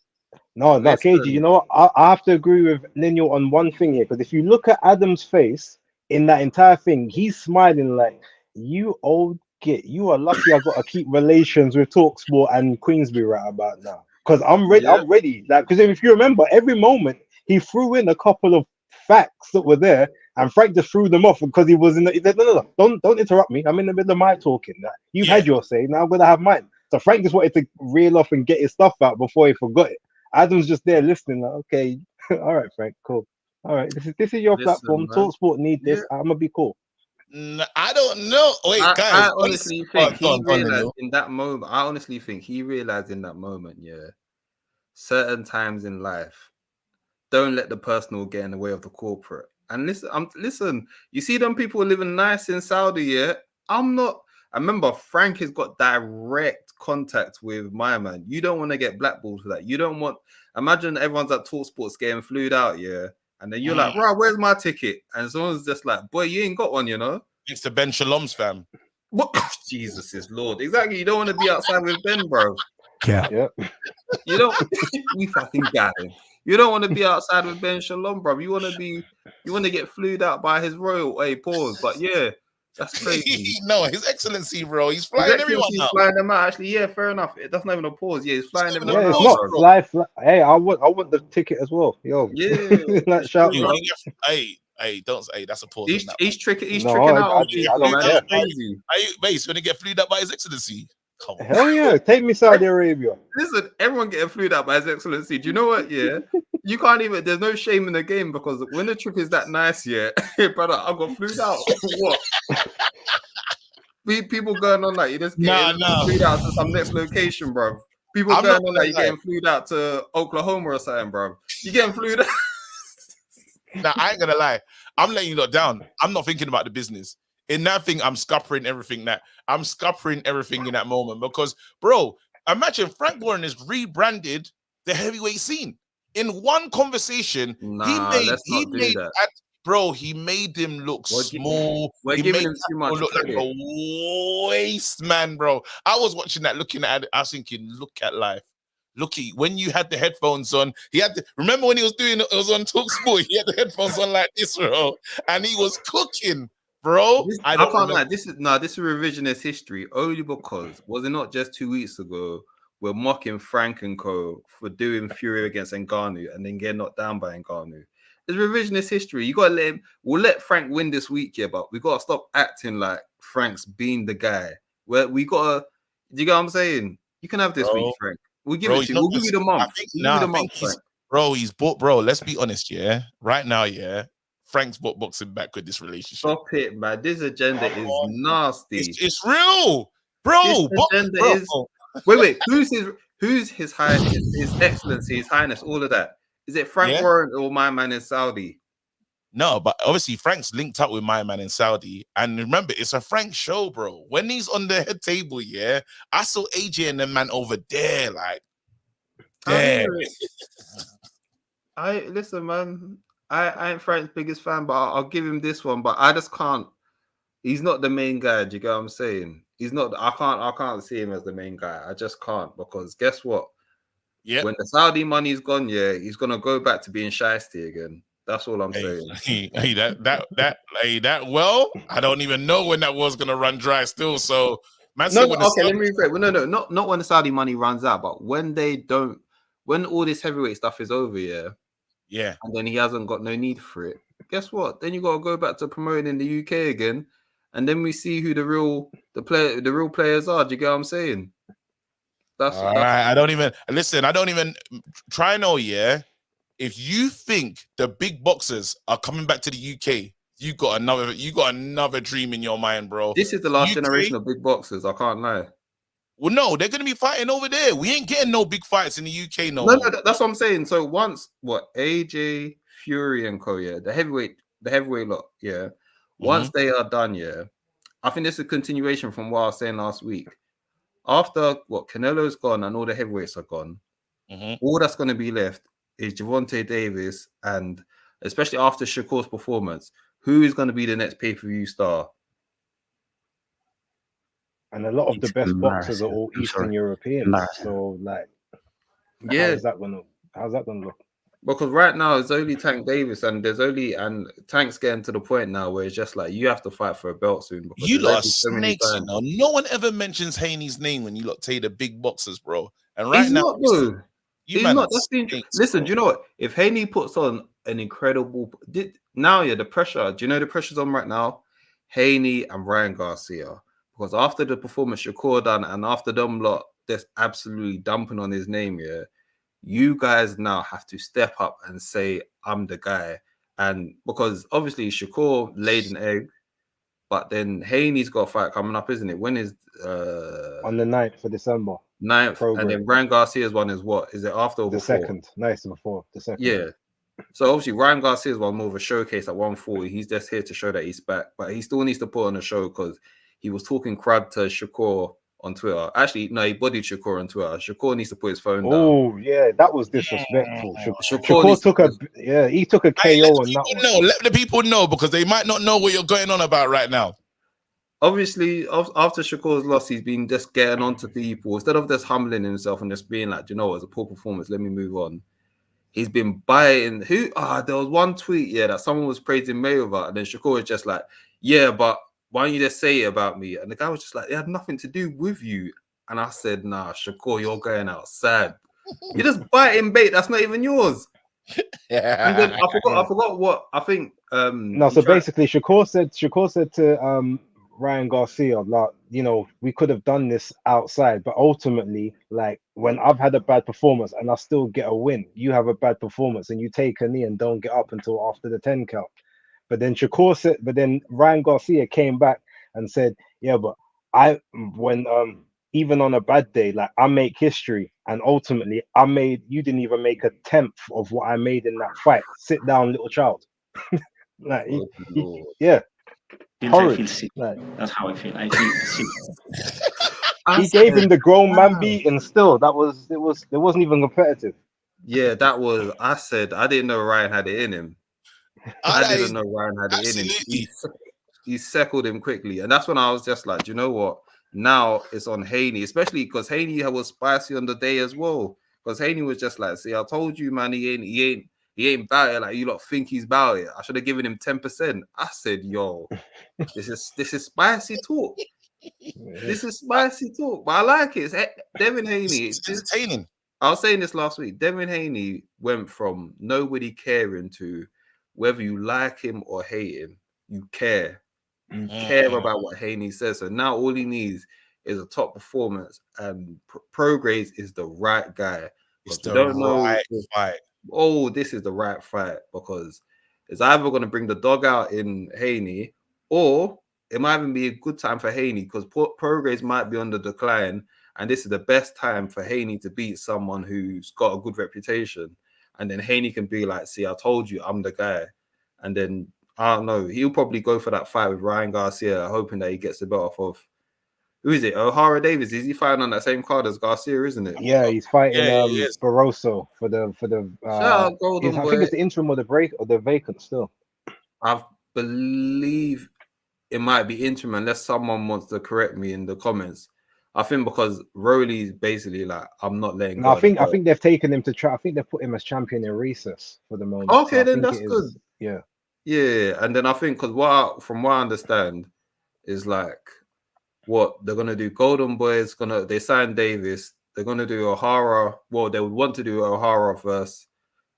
No, KG, you know what? I have to agree with Lino on one thing here. Because if you look at Adam's face in that entire thing, he's smiling like, you old git. You are lucky I got to keep relations with TalkSport and Queensbury right about now. Because I'm ready. Yeah. I'm ready. Like, because if you remember, every moment he threw in a couple of facts that were there, and Frank just threw them off because he was in the. He said, no, don't interrupt me. I'm in the middle of my talking. Like, you had your say. Now I'm gonna have mine. So Frank just wanted to reel off and get his stuff out before he forgot it. Adam's just there listening. Like, okay, all right, Frank, cool. All right, this is your platform. Man. TalkSport need this. Yeah. I'm gonna be cool. No, I don't know. Wait, guys. I honestly think he realized in that moment. I honestly think he realized in that moment. Yeah, certain times in life, don't let the personal get in the way of the corporate. And listen. You see them people living nice in Saudi. Yeah, I'm not. I remember Frank has got direct contact with my man. You don't want to get blackballed for that. You don't want. Imagine everyone's at TalkSports getting flued out. Yeah. And then you're like, bro, where's my ticket? And someone's just like, boy, you ain't got one, you know? It's the Ben Shalom's fam. What? Jesus is Lord. Exactly. You don't want to be outside with Ben, bro. Yeah. You don't. We fucking got him. You don't want to be outside with Ben Shalom, bro. You want to get flued out by his royal. Hey, pause. But yeah, that's crazy. No, His Excellency, bro. He's flying everyone out. Flying them out. Actually, yeah, fair enough. That's not even a pause. Yeah, he's flying them out. Yeah, it's not live. Hey, I want the ticket as well. Yo. Yeah. Like, shout out. Hey, don't say that's a pause. He's tricking out. I don't care. Crazy. Base when they get flued out by His Excellency. Come on. Hell yeah, take me Saudi Arabia. Listen, everyone getting flued out by His Excellency. Do you know what? Yeah, you can't even. There's no shame in the game because when the trip is that nice, yeah, brother, I got flued out. What? People going on like you just getting flued out to some next location, bro. People going on like you getting flued out to Oklahoma or something, bro. You getting flued out. Now I ain't gonna lie. I'm letting you lot down. I'm not thinking about the business. In that thing, I'm scuppering everything in that moment because, bro, imagine Frank Warren has rebranded the heavyweight scene in one conversation. He made him look small. We're giving him too much. Look like a waste man, bro. I was watching that, looking at it. I was thinking, look at life. Looky, when you had the headphones on, remember when he was doing it was on TalkSport, he had the headphones on like this, bro, and he was cooking. Bro, I can't lie. This is revisionist history only because was it not just 2 weeks ago we're mocking Frank and Co for doing Fury against Ngannou and then getting knocked down by Ngannou. It's revisionist history. You gotta let him. We'll let Frank win this week, yeah, but we gotta stop acting like Frank's being the guy. Where we gotta. Do you get what I'm saying? You can have this week, Frank. We'll give it to you. We'll give you the month. Bro, let's be honest, yeah. Right now, yeah. Frank's boxing back with this relationship. Stop it, man. This agenda is nasty. It's real, bro. This agenda is. Wait. Who's his highness, his excellency, his highness, all of that? Is it Frank Warren or my man in Saudi? No, but obviously Frank's linked up with my man in Saudi. And remember, it's a Frank show, bro. When he's on the head table, yeah, I saw AJ and the man over there, like, there. Listen, man. I ain't Frank's biggest fan, but I'll give him this one. But I just can't. He's not the main guy. Do you get what I'm saying? He's not. I can't see him as the main guy. I just can't because guess what? Yeah. When the Saudi money's gone, yeah, he's gonna go back to being shiesty again. That's all I'm saying. Well, I don't even know when that was gonna run dry still. So, man, let me rephrase. No, not when the Saudi money runs out, but when they don't. when all this heavyweight stuff is over, yeah, and then he hasn't got no need for it. Guess what? Then you got to go back to promoting in the UK again, and then we see who the real players are. Do you get what I'm saying? That's right. I don't even try no. Yeah, if you think the big boxers are coming back to the UK, you got another dream in your mind, bro. This is the last UK, generation of big boxers. I can't lie. Well, no, they're gonna be fighting over there. We ain't getting no big fights in the UK no No, more. that's what I'm saying. So once AJ, Fury, and Co, the heavyweight lot, once they are done, I think this is a continuation from what I was saying last week. After Canelo's gone and all the heavyweights are gone, all that's going to be left is Gervonta Davis, and especially after Shakur's performance, who is going to be the next pay-per-view star? And a lot of the best boxers are all Eastern Europeans. So, like, how's that gonna look? Because right now it's only Tank Davis, and Tank's getting to the point now where it's just like you have to fight for a belt soon. You lot are snakes, you know. No one ever mentions Haney's name when you lot say the big boxers, bro. And right now, he's not. That's listen, do you know what? If Haney puts on an incredible the pressure. Do you know the pressure's on right now? Haney and Ryan Garcia. Because after the performance Shakur done and after them lot, that's absolutely dumping on his name, you guys now have to step up and say, I'm the guy. And because obviously Shakur laid an egg, but then Haney's got a fight coming up, isn't it? When is on the 9th of December. 9th, and then Ryan Garcia's one is what? Is it after or the before? Second. No, it's before the second. Yeah. So obviously Ryan Garcia's one more of a showcase at 140. He's just here to show that he's back, but he still needs to put on a show because he was talking crap to Shakur on Twitter. Actually, no, he bodied Shakur on Twitter. Shakur needs to put his phone down. Oh, yeah, that was disrespectful. Shakur took he took a KO on that one. Let the people know because they might not know what you're going on about right now. Obviously, after Shakur's loss, he's been just getting on to people. Instead of just humbling himself and just being like, you know what, it's a poor performance, let me move on. He's been biting. There was one tweet, that someone was praising Mayweather, and then Shakur was just like, yeah, but why don't you just say it about me? And the guy was just like, it had nothing to do with you. And I said, nah, Shakur, you're going out sad. You're just biting bait. That's not even yours. Yeah. And then I forgot what I think. So basically, Shakur said to Ryan Garcia, like, you know, we could have done this outside, but ultimately, like, when I've had a bad performance and I still get a win, you have a bad performance and you take a knee and don't get up until after the 10 count. But then Ryan Garcia came back and said, yeah, but even on a bad day, like, I make history, and ultimately you didn't even make a tenth of what I made in that fight. Sit down, little child. Like, yeah. I feel sick. That's how I feel. I feel sick. He gave him the grown man beat, and still it wasn't even competitive. Yeah, that was. I said I didn't know Ryan had it in him. I didn't know Ryan had it in him. He seckled him quickly, and that's when I was just like, you know what? Now it's on Haney, especially because Haney was spicy on the day as well. Because Haney was just like, see, I told you, man, he ain't about it like you lot think he's about it. I should have given him 10%. I said, yo, this is spicy talk. This is spicy talk, but I like it. It's Devin Haney. It's entertaining. I was saying this last week. Devin Haney went from nobody caring to whether you like him or hate him, you care. You care about what Haney says. So now all he needs is a top performance, and Prograis is the right guy. It's the right fight. Oh, this is the right fight because it's either going to bring the dog out in Haney, or it might even be a good time for Haney because Prograis might be on the decline, and this is the best time for Haney to beat someone who's got a good reputation. And then Haney can be like, see, I told you I'm the guy. And then, I don't know, he'll probably go for that fight with Ryan Garcia, hoping that he gets the belt off of, who is it? O'Hara Davis. Is he fighting on that same card as Garcia, isn't it? Yeah, he's fighting Barroso for the Golden I think it's the interim or the vacant still. I believe it might be interim unless someone wants to correct me in the comments. I think because Rowley's basically like, I'm not letting go. I think they've taken him to try. I think they've put him as champion in recess for the moment. Okay, so then that's good. Yeah. And then I think because from what I understand is like what they're gonna do. Golden Boys they signed Davis. they're gonna do O'Hara. Well, they would want to do O'Hara versus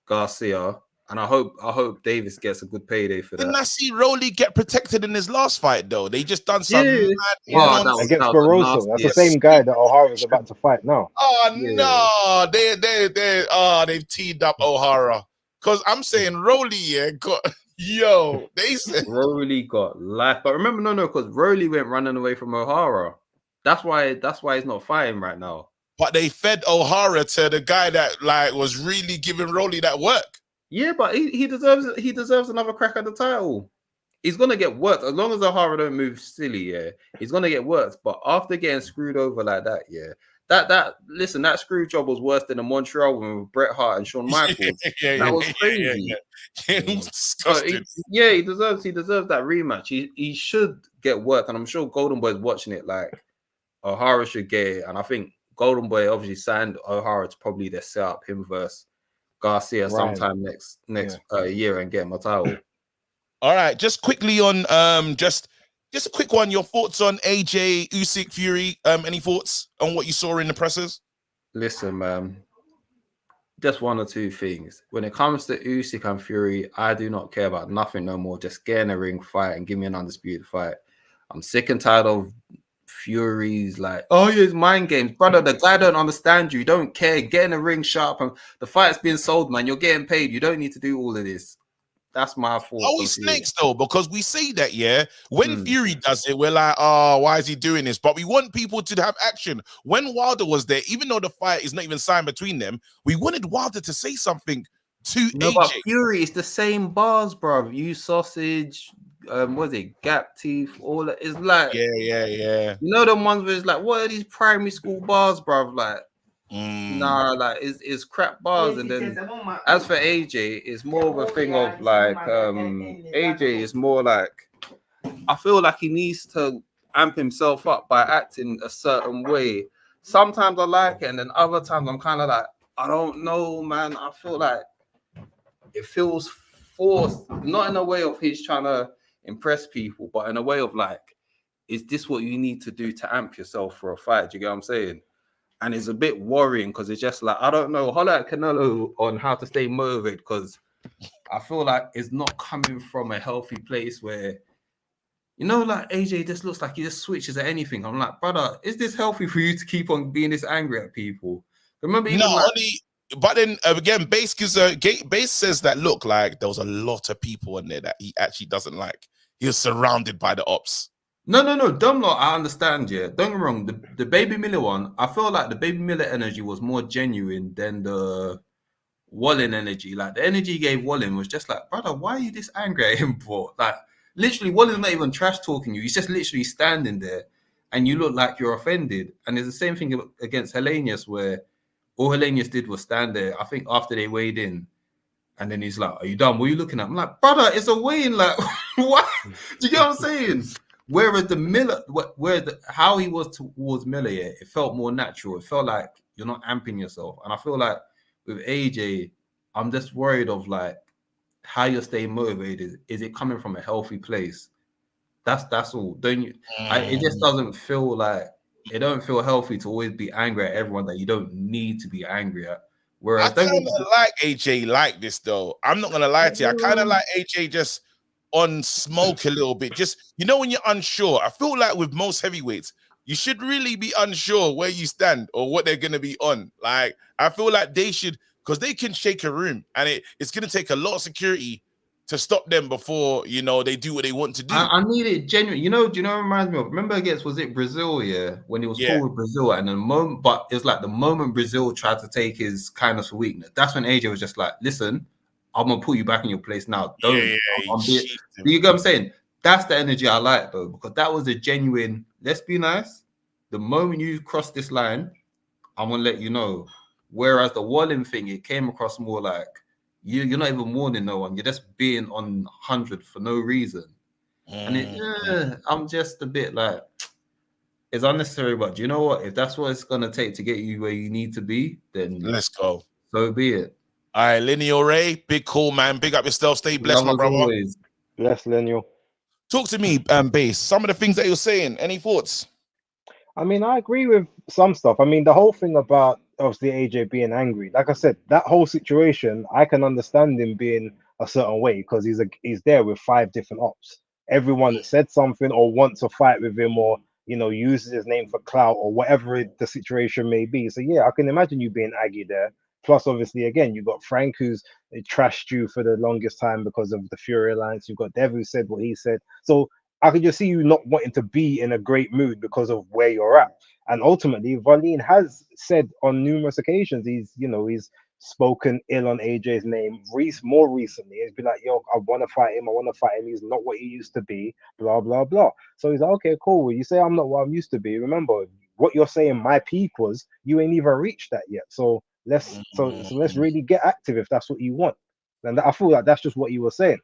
Garcia, and I hope Davis gets a good payday for that. Didn't I see Rolly get protected in his last fight though? They just done some Yeah. mad against Barroso. That's the same guy that O'Hara's about to fight now. Oh no, they've teed up O'Hara. Cause I'm saying Rolly, they said Rolly got life. But remember, no, because Rolly went running away from O'Hara. That's why he's not fighting right now. But they fed O'Hara to the guy that like was really giving Rolly that work. Yeah, but he deserves another crack at the title. He's gonna get worked as long as O'Hara don't move silly. Yeah, he's gonna get worked. But after getting screwed over like that, yeah, that screw job was worse than the Montreal one with Bret Hart and Shawn Michaels. That was crazy. It was disgusting. He deserves that rematch. He should get worked, and I'm sure Golden Boy's watching it. Like O'Hara should get it, and I think Golden Boy obviously signed O'Hara to probably set up him versus Garcia sometime next year and get him a title. All right, just quickly on just a quick one. Your thoughts on AJ, Usyk, Fury? Any thoughts on what you saw in the presses? Listen, man, just one or two things. When it comes to Usyk and Fury, I do not care about nothing no more. Just get in a ring fight and give me an undisputed fight. I'm sick and tired of Fury's like, oh, yeah, it's mind games. Brother, the guy don't understand you. You don't care. Get in the ring sharp. And the fight's being sold, man. You're getting paid. You don't need to do all of this. That's my fault. Are we snakes though? Because we say that, when Fury does it, we're like, oh, why is he doing this? But we want people to have action. When Wilder was there, even though the fight is not even signed between them, we wanted Wilder to say something to AJ. But Fury is the same bars, bro. You sausage, what is it, gap teeth, all that. It's like, yeah. You know the ones where it's like, what are these primary school bars, bro? Like, nah, like it's crap bars. And then as for AJ, it's more of a thing of like AJ is more like, I feel like he needs to amp himself up by acting a certain way. Sometimes I like it, and then other times I'm kind of like, I don't know, man. I feel like it feels forced, not in a way of he's trying to impress people, but in a way of like, is this what you need to do to amp yourself for a fight? Do you get what I'm saying? And it's a bit worrying because it's just like, I don't know. Holla at Canelo on how to stay motivated, because I feel like it's not coming from a healthy place where, you know, like AJ just looks like he just switches at anything. I'm like, brother, is this healthy for you to keep on being this angry at people? Remember, even but then again, Base says that, look, like there was a lot of people in there that he actually doesn't like. He was surrounded by the ops. No, dumb lot, I understand, yeah. Don't get me wrong, the Baby Miller one, I feel like the Baby Miller energy was more genuine than the Wallen energy. Like, the energy he gave Wallen was just like, brother, why are you this angry at him for? Like, literally, Wallen's not even trash talking you. He's just literally standing there, and you look like you're offended. And it's the same thing against Hellenius, where all Hellenius did was stand there, I think, after they weighed in. And then he's like, are you done? What are you looking at? I'm like, brother, it's a weigh-in. Like, what? Do you get what I'm saying? Whereas the Miller, how he was towards Miller, yeah, it felt more natural. It felt like you're not amping yourself. And I feel like with AJ, I'm just worried of like how you're staying motivated. Is it coming from a healthy place? That's all. Don't you? It just doesn't feel like, it don't feel healthy to always be angry at everyone that you don't need to be angry at. Whereas I kind of like AJ like this though. I'm not gonna lie to you. I kind of like AJ just on smoke a little bit. Just, you know, when you're unsure, I feel like with most heavyweights, you should really be unsure where you stand or what they're gonna be on. Like, I feel like they should, because they can shake a room, and it's gonna take a lot of security to stop them before, you know, they do what they want to do. I need it genuine. You know, do you know what it reminds me of? Remember against, was it Brazil, yeah? When he was cool with Brazil, and the moment, but it's like the moment Brazil tried to take his kindness for weakness, that's when AJ was just like, listen, I'm gonna put you back in your place now. Don't do you get what I'm saying? That's the energy I like though, because that was a genuine, let's be nice. The moment you cross this line, I'm gonna let you know. Whereas the Wallen thing, it came across more like you're not even warning no one, you're just being on 100 for no reason. And I'm just a bit like, it's unnecessary, but do you know what? If that's what it's gonna take to get you where you need to be, then let's go. So be it. All right, Lenny Ray, big call, man. Big up yourself. Stay blessed, my brother. Always. Bless, Lenny. Talk to me, Base. Some of the things that you're saying. Any thoughts? I mean, I agree with some stuff. I mean, the whole thing about obviously AJ being angry, like I said, that whole situation, I can understand him being a certain way because he's there with 5 different ops. Everyone that said something or wants to fight with him or uses his name for clout or whatever the situation may be. So yeah, I can imagine you being aggy there. Plus, obviously, again, you've got Frank who's trashed you for the longest time because of the Fury Alliance. You've got Dev who said what he said. So I could just see you not wanting to be in a great mood because of where you're at. And ultimately, Valine has said on numerous occasions he's spoken ill on AJ's name. More recently, he's been like, "Yo, I want to fight him. I want to fight him. He's not what he used to be." Blah blah blah. So he's like, "Okay, cool. Well, you say I'm not what I'm used to be. Remember what you're saying. My peak was you ain't even reached that yet. So let's really get active if that's what you want." And I feel like that's just what you were saying.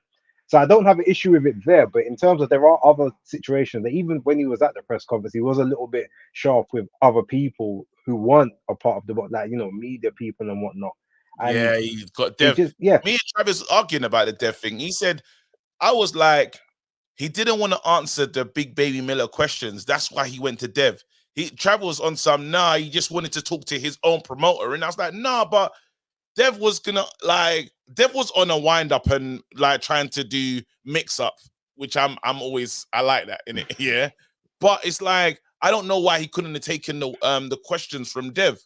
So I don't have an issue with it there, but in terms of there are other situations that even when he was at the press conference, he was a little bit sharp with other people who weren't a part of the media people and whatnot. And yeah, he got Dev. Me and Travis arguing about the Dev thing. He said, I was like, he didn't want to answer the Big Baby Miller questions. That's why he went to Dev. Travis was on some, he just wanted to talk to his own promoter. And I was like, but Dev was on a wind up and like trying to do mix up, which I like that in it, yeah. But it's like I don't know why he couldn't have taken the questions from Dev.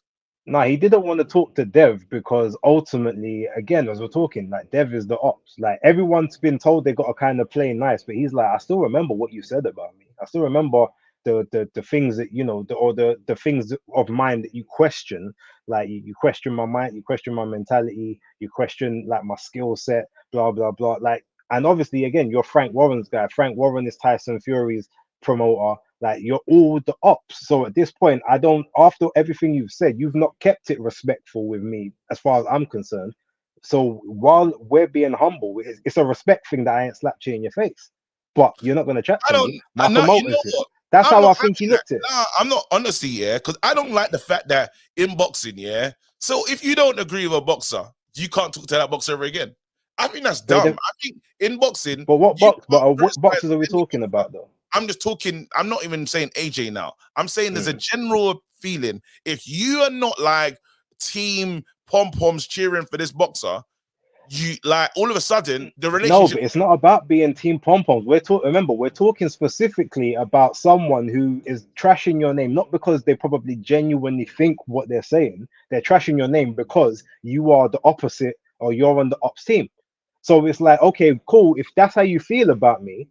No, he didn't want to talk to Dev because ultimately, again, as we're talking, like Dev is the ops. Like everyone's been told they got to kind of play nice, but he's like, I still remember what you said about me. I still remember the things that the things of mine that you question. Like you question my mind, you question my mentality, you question like my skill set, blah blah blah. Like, and obviously, again, you're Frank Warren's guy. Frank Warren is Tyson Fury's promoter. Like you're all the ops. So at this point, after everything you've said, you've not kept it respectful with me as far as I'm concerned. So while we're being humble, it's a respect thing that I ain't slapped you in your face. But you're not going to chat to me. My promoter's here. That's how I think he looked at it. No, I'm not, honestly, yeah, because I don't like the fact that in boxing, yeah. So if you don't agree with a boxer, you can't talk to that boxer ever again. I think that's dumb. I think in boxing, but what boxers are we talking about though? I'm just talking. I'm not even saying AJ now. I'm saying there's a general feeling if you are not like team pom poms cheering for this boxer, you like all of a sudden the relationship. No, but it's not about being team pom poms. Remember, we're talking specifically about someone who is trashing your name, not because they probably genuinely think what they're saying. They're trashing your name because you are the opposite or you're on the ops team. So it's like, okay, cool. If that's how you feel about me,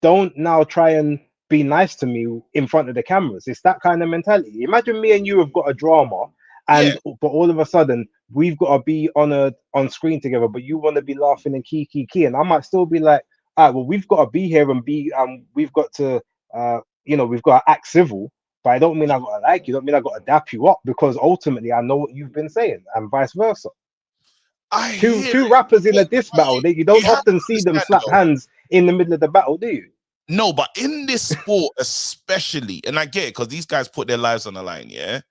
don't now try and be nice to me in front of the cameras. It's that kind of mentality. Imagine me and you have got a drama, but all of a sudden we've got to be on screen together, but you want to be laughing and key, and I might still be like, all right, well, we've got to be here and we've got to we've got to act civil. But I don't mean I got to like you. Don't mean I got to dap you up because ultimately I know what you've been saying, and vice versa. Two rappers in a diss battle. You don't often see them slap hands in the middle of the battle, do you? No, but in this sport, especially, and I get it because these guys put their lives on the line, yeah.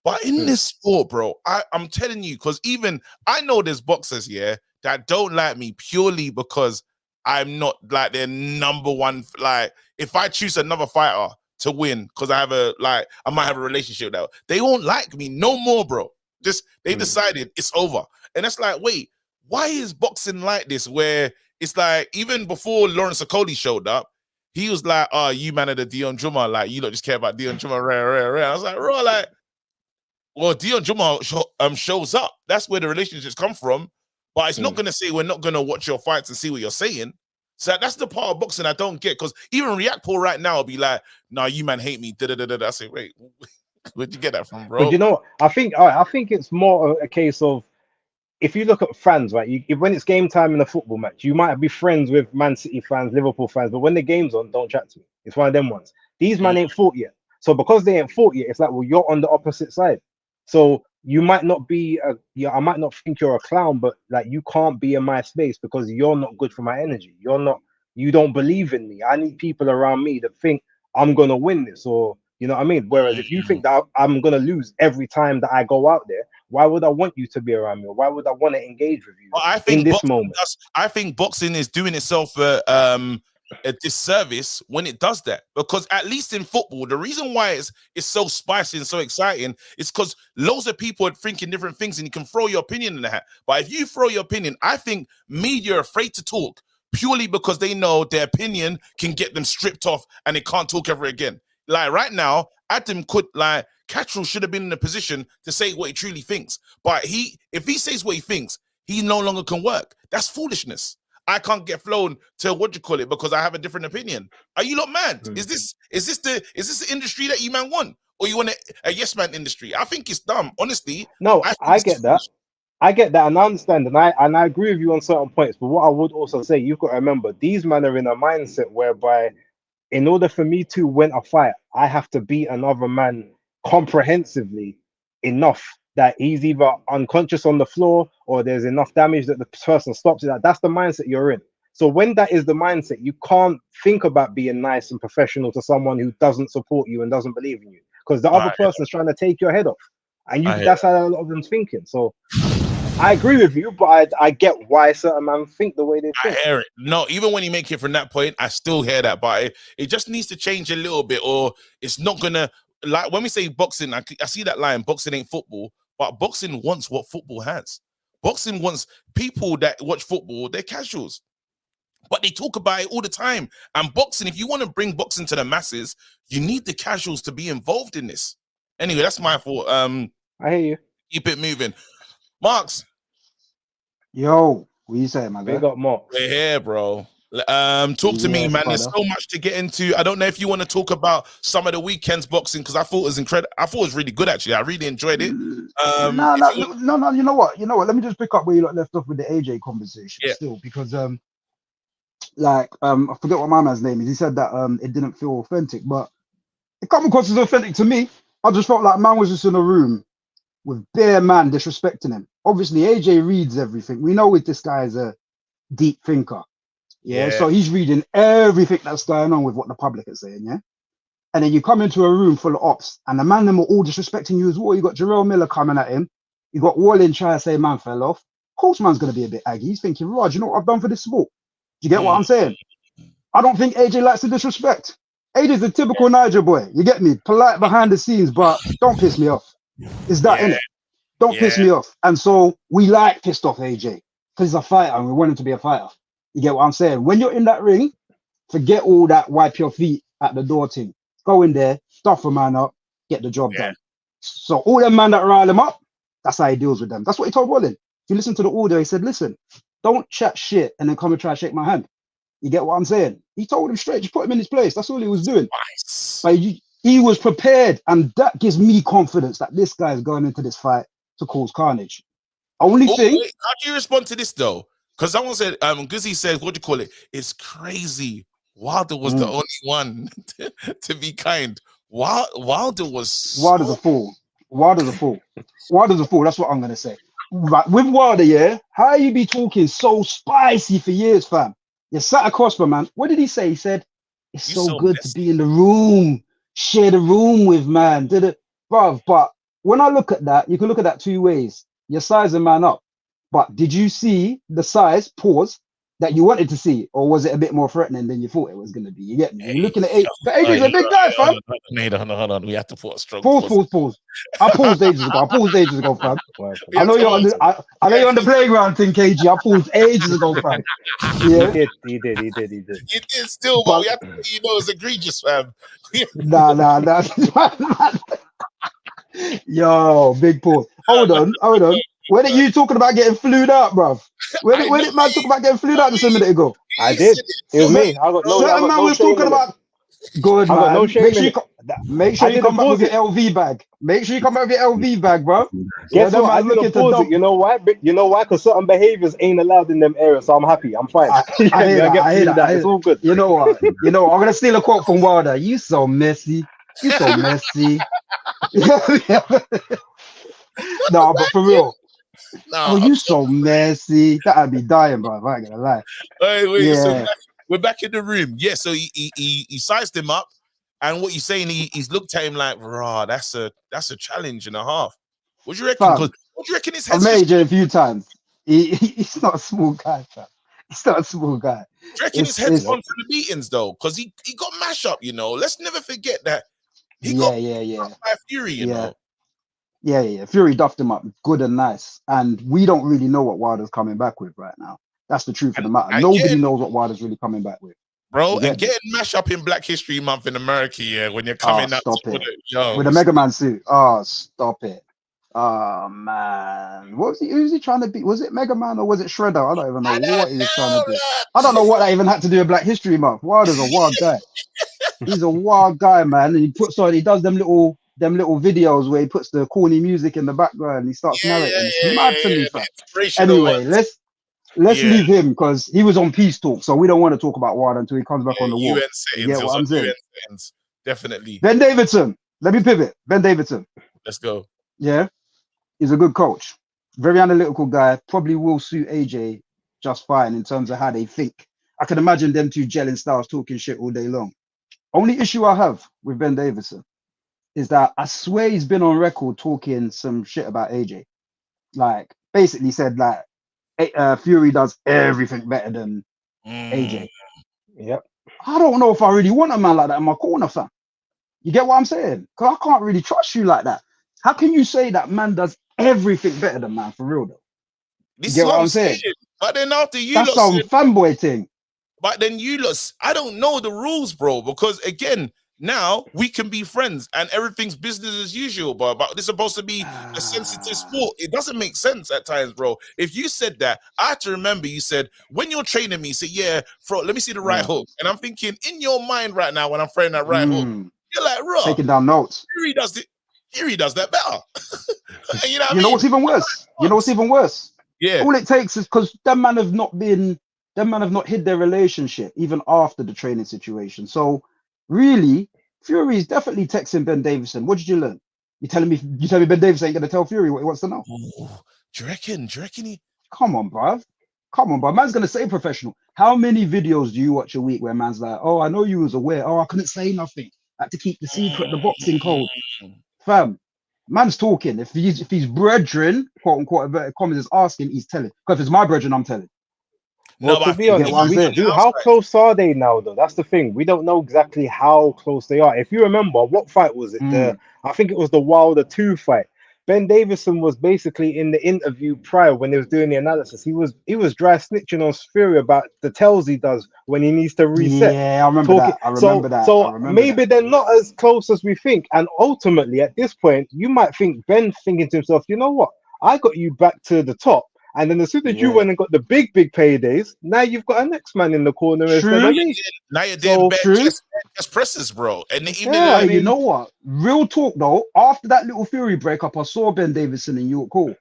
But in this sport, bro, I'm telling you, because even I know there's boxers, yeah, that don't like me purely because I'm not like their number one. Like, if I choose another fighter to win, because I might have a relationship with that, they won't like me no more, bro. Just they decided it's over. And that's like, wait, why is boxing like this? Where it's like, even before Lawrence Okoli showed up, he was like, "Oh, you man of the Dion Juma, like you don't just care about Dion Juma, rare." I was like, "Bro, like, well, Dion Juma shows up. That's where the relationships come from. But it's not gonna say we're not gonna watch your fights and see what you're saying. So that's the part of boxing I don't get. Because even React Paul right now will be like, "Nah, you man hate me." I say, wait, where'd you get that from, bro? But you know what? I think it's more a case of, if you look at fans, right? When it's game time in a football match, you might be friends with Man City fans, Liverpool fans, but when the game's on, don't chat to me. It's one of them ones. These man ain't fought yet. So because they ain't fought yet, it's like, well, you're on the opposite side. So you might not be I might not think you're a clown, but like you can't be in my space because you're not good for my energy. You don't believe in me. I need people around me that think I'm gonna win this, or you know what I mean? Whereas if you think that I'm gonna lose every time that I go out there, why would I want you to be around me? Or why would I want to engage with you I think in this moment? I think boxing is doing itself a disservice when it does that, because at least in football, the reason why it's so spicy and so exciting is because loads of people are thinking different things and you can throw your opinion in the hat. But if you throw your opinion, I think media are afraid to talk purely because they know their opinion can get them stripped off and they can't talk ever again. Like right now, Adam could, like, Cattrall should have been in a position to say what he truly thinks. But if he says what he thinks, he no longer can work. That's foolishness. I can't get flown to because I have a different opinion. Are you lot mad? Is this the industry that you man want? Or you want a yes man industry? I think it's dumb. Honestly. No, I get that. I get that and I understand, and I agree with you on certain points. But what I would also say, you've got to remember, these men are in a mindset whereby in order for me to win a fight, I have to beat another man comprehensively enough that he's either unconscious on the floor or there's enough damage that the person stops it. That's the mindset you're in. So when that is the mindset, you can't think about being nice and professional to someone who doesn't support you and doesn't believe in you, because the other person's trying to take your head off, and that's how a lot of them's thinking. So I agree with you, but I get why certain men think the way they think. I hear it. No, even when you make it from that point, I still hear that, but it just needs to change a little bit, or it's not gonna, like when we say boxing, I see that line, boxing ain't football, but boxing wants what football has. Boxing wants people that watch football, they're casuals, but they talk about it all the time. And boxing, if you want to bring boxing to the masses, you need the casuals to be involved in this. Anyway, that's my thought. I hear you. Keep it moving. Marks. Yo, what you saying, my guy? Big up, Marks. We're here, bro. Talk to me, man. There's so much to get into. I don't know if you want to talk about some of the weekend's boxing, because I thought it was incredible. I thought it was really good, actually. I really enjoyed it. No. You know what? Let me just pick up where you left off with the AJ conversation. Still, because I forget what my man's name is. He said that it didn't feel authentic, but it come across as authentic to me. I just felt like man was just in a room with bare man disrespecting him. Obviously, AJ reads everything. We know this guy is a deep thinker. Yeah, so he's reading everything that's going on with what the public is saying, yeah? And then you come into a room full of ops, and the man them are all disrespecting you as well. You got Jarrell Miller coming at him. You got Wallin trying to say man fell off. Of course man's going to be a bit aggy. He's thinking, Raj, you know what I've done for this sport? Do you get what I'm saying? I don't think AJ likes the disrespect. AJ's a typical Niger boy. You get me? Polite behind the scenes, but don't piss me off. It's that, innit? Don't piss me off. And so we like pissed off AJ because he's a fighter and we want him to be a fighter. You get what I'm saying? When you're in that ring, forget all that wipe your feet at the door thing. Go in there, stuff a man up, get the job done. So all them man that rile him up, that's how he deals with them. That's what he told Wallin. If you listen to the audio, he said, listen, don't chat shit and then come and try to shake my hand. You get what I'm saying? He told him straight, just put him in his place. That's all he was doing. Nice. But he was prepared, and that gives me confidence that this guy is going into this fight to cause carnage. Only thing. Wait, how do you respond to this though? Because someone said, Guzzi says, what do you call it? It's crazy. Wilder was the only one to be kind. Wilder was Wilder's a fool. Wilder's a fool. Wilder's a fool. That's what I'm gonna say. Right. With Wilder, how you be talking so spicy for years, fam? You sat across from man. What did he say? He said, it's so good to be in the room, share the room with man. Did it, bruv? But when I look at that, you can look at that two ways. You're sizing man up. But did you see the size, pause, that you wanted to see? Or was it a bit more threatening than you thought it was going to be? You get me? You're looking at AJ. But AJ's a big guy, fam. Hold on. We have to put a strong pause. I paused ages ago, fam. I know you're on the playground thing, KG. I paused ages ago, fam. Yeah. He did. You did still, but we have to let you know it's egregious, fam. Nah. Yo, big pause. Hold on. When are you talking about getting flued out, bruv? When did man talk about getting flued out just a minute ago? I did. It was me. I got certain man was talking about. Good, man. No make sure you come back with your LV bag. Make sure you come back with your LV bag, bro. Guess what? I looking to you know why? Because certain behaviors ain't allowed in them areas. So I'm happy. I'm fine. I hear that. It's all good. You know what? I'm gonna steal a quote from Wilder. You so messy. No, but for real. You so messy. That'd be dying, bro. I ain't gonna lie. Wait. So we're back in the room. Yeah. So he sized him up, and what you're saying, he's looked at him like, rah, that's a challenge and a half. What do you reckon? What do you reckon his head's I've met AJ a few times. He's not a small guy, fam. He's not a small guy. Do you reckon his head's gone through the meetings though? Because he got mash up, you know. Let's never forget that. He got by Fury, you know. Yeah. Fury duffed him up good and nice. And we don't really know what Wilder's coming back with right now. That's the truth of the matter. Nobody knows what Wilder's really coming back with. Bro, and getting mashed up in Black History Month in America, when you're coming up with a Mega Man suit. Oh, stop it. Oh man. What was he? Who was he trying to be? Was it Mega Man or was it Shredder? I don't even know what he was trying to do. I don't know what that even had to do with Black History Month. Wilder's a wild guy. He's a wild guy, man. And he does them little videos where he puts the corny music in the background and he starts narrating. It's mad to me, fam. Anyway, let's leave him because he was on Peace Talk, so we don't want to talk about Wilder until he comes back on the wall. You get what I'm saying? Definitely. Ben Davidson. Let me pivot. Ben Davidson. Let's go. Yeah. He's a good coach. Very analytical guy. Probably will suit AJ just fine in terms of how they think. I can imagine them two gelling styles talking shit all day long. Only issue I have with Ben Davidson is that I swear he's been on record talking some shit about AJ. Like, basically said like Fury does everything better than AJ. Yep. I don't know if I really want a man like that in my corner, fam. You get what I'm saying? Because I can't really trust you like that. How can you say that man does everything better than man for real though? You get what I'm saying? But then after you that's some fanboy thing. But then I don't know the rules, bro, because again, now we can be friends and everything's business as usual, but it's supposed to be a sensitive sport. It doesn't make sense at times, bro. If you said that, I have to remember you said, when you're training me, say, let me see the right hook. And I'm thinking in your mind right now, when I'm throwing that right hook, you're like, bro, taking down notes. Fury does that better. You know what I mean? What's even worse? You know what's even worse? Yeah. All it takes is because them man have not hid their relationship even after the training situation. So really, Fury is definitely texting Ben Davidson. What did you learn? You telling me Ben Davidson ain't gonna tell Fury what he wants to know? Do you reckon he? Come on, bruv. Man's gonna say professional. How many videos do you watch a week where man's like, oh, I know you was aware. Oh, I couldn't say nothing. I had to keep the secret, the boxing code. Fam, man's talking. If he's brethren, quote unquote, inverted commas, is asking, he's telling. Because if it's my brethren, I'm telling. Well, to be honest, how close are they now, though? That's the thing. We don't know exactly how close they are. If you remember, what fight was it? I think it was the Wilder 2 fight. Ben Davidson was basically in the interview prior when he was doing the analysis. He was dry snitching on Fury about the tells he does when he needs to reset. Yeah, I remember that. So maybe they're not as close as we think. And ultimately, at this point, you might think Ben thinking to himself, you know what? I got you back to the top. And then as soon as you went and got the big paydays, now you've got a next man in the corner instead of me. Now you're doing just presses, bro. And even you know what? Real talk though, after that little Fury breakup, I saw Ben Davidson in York Hall.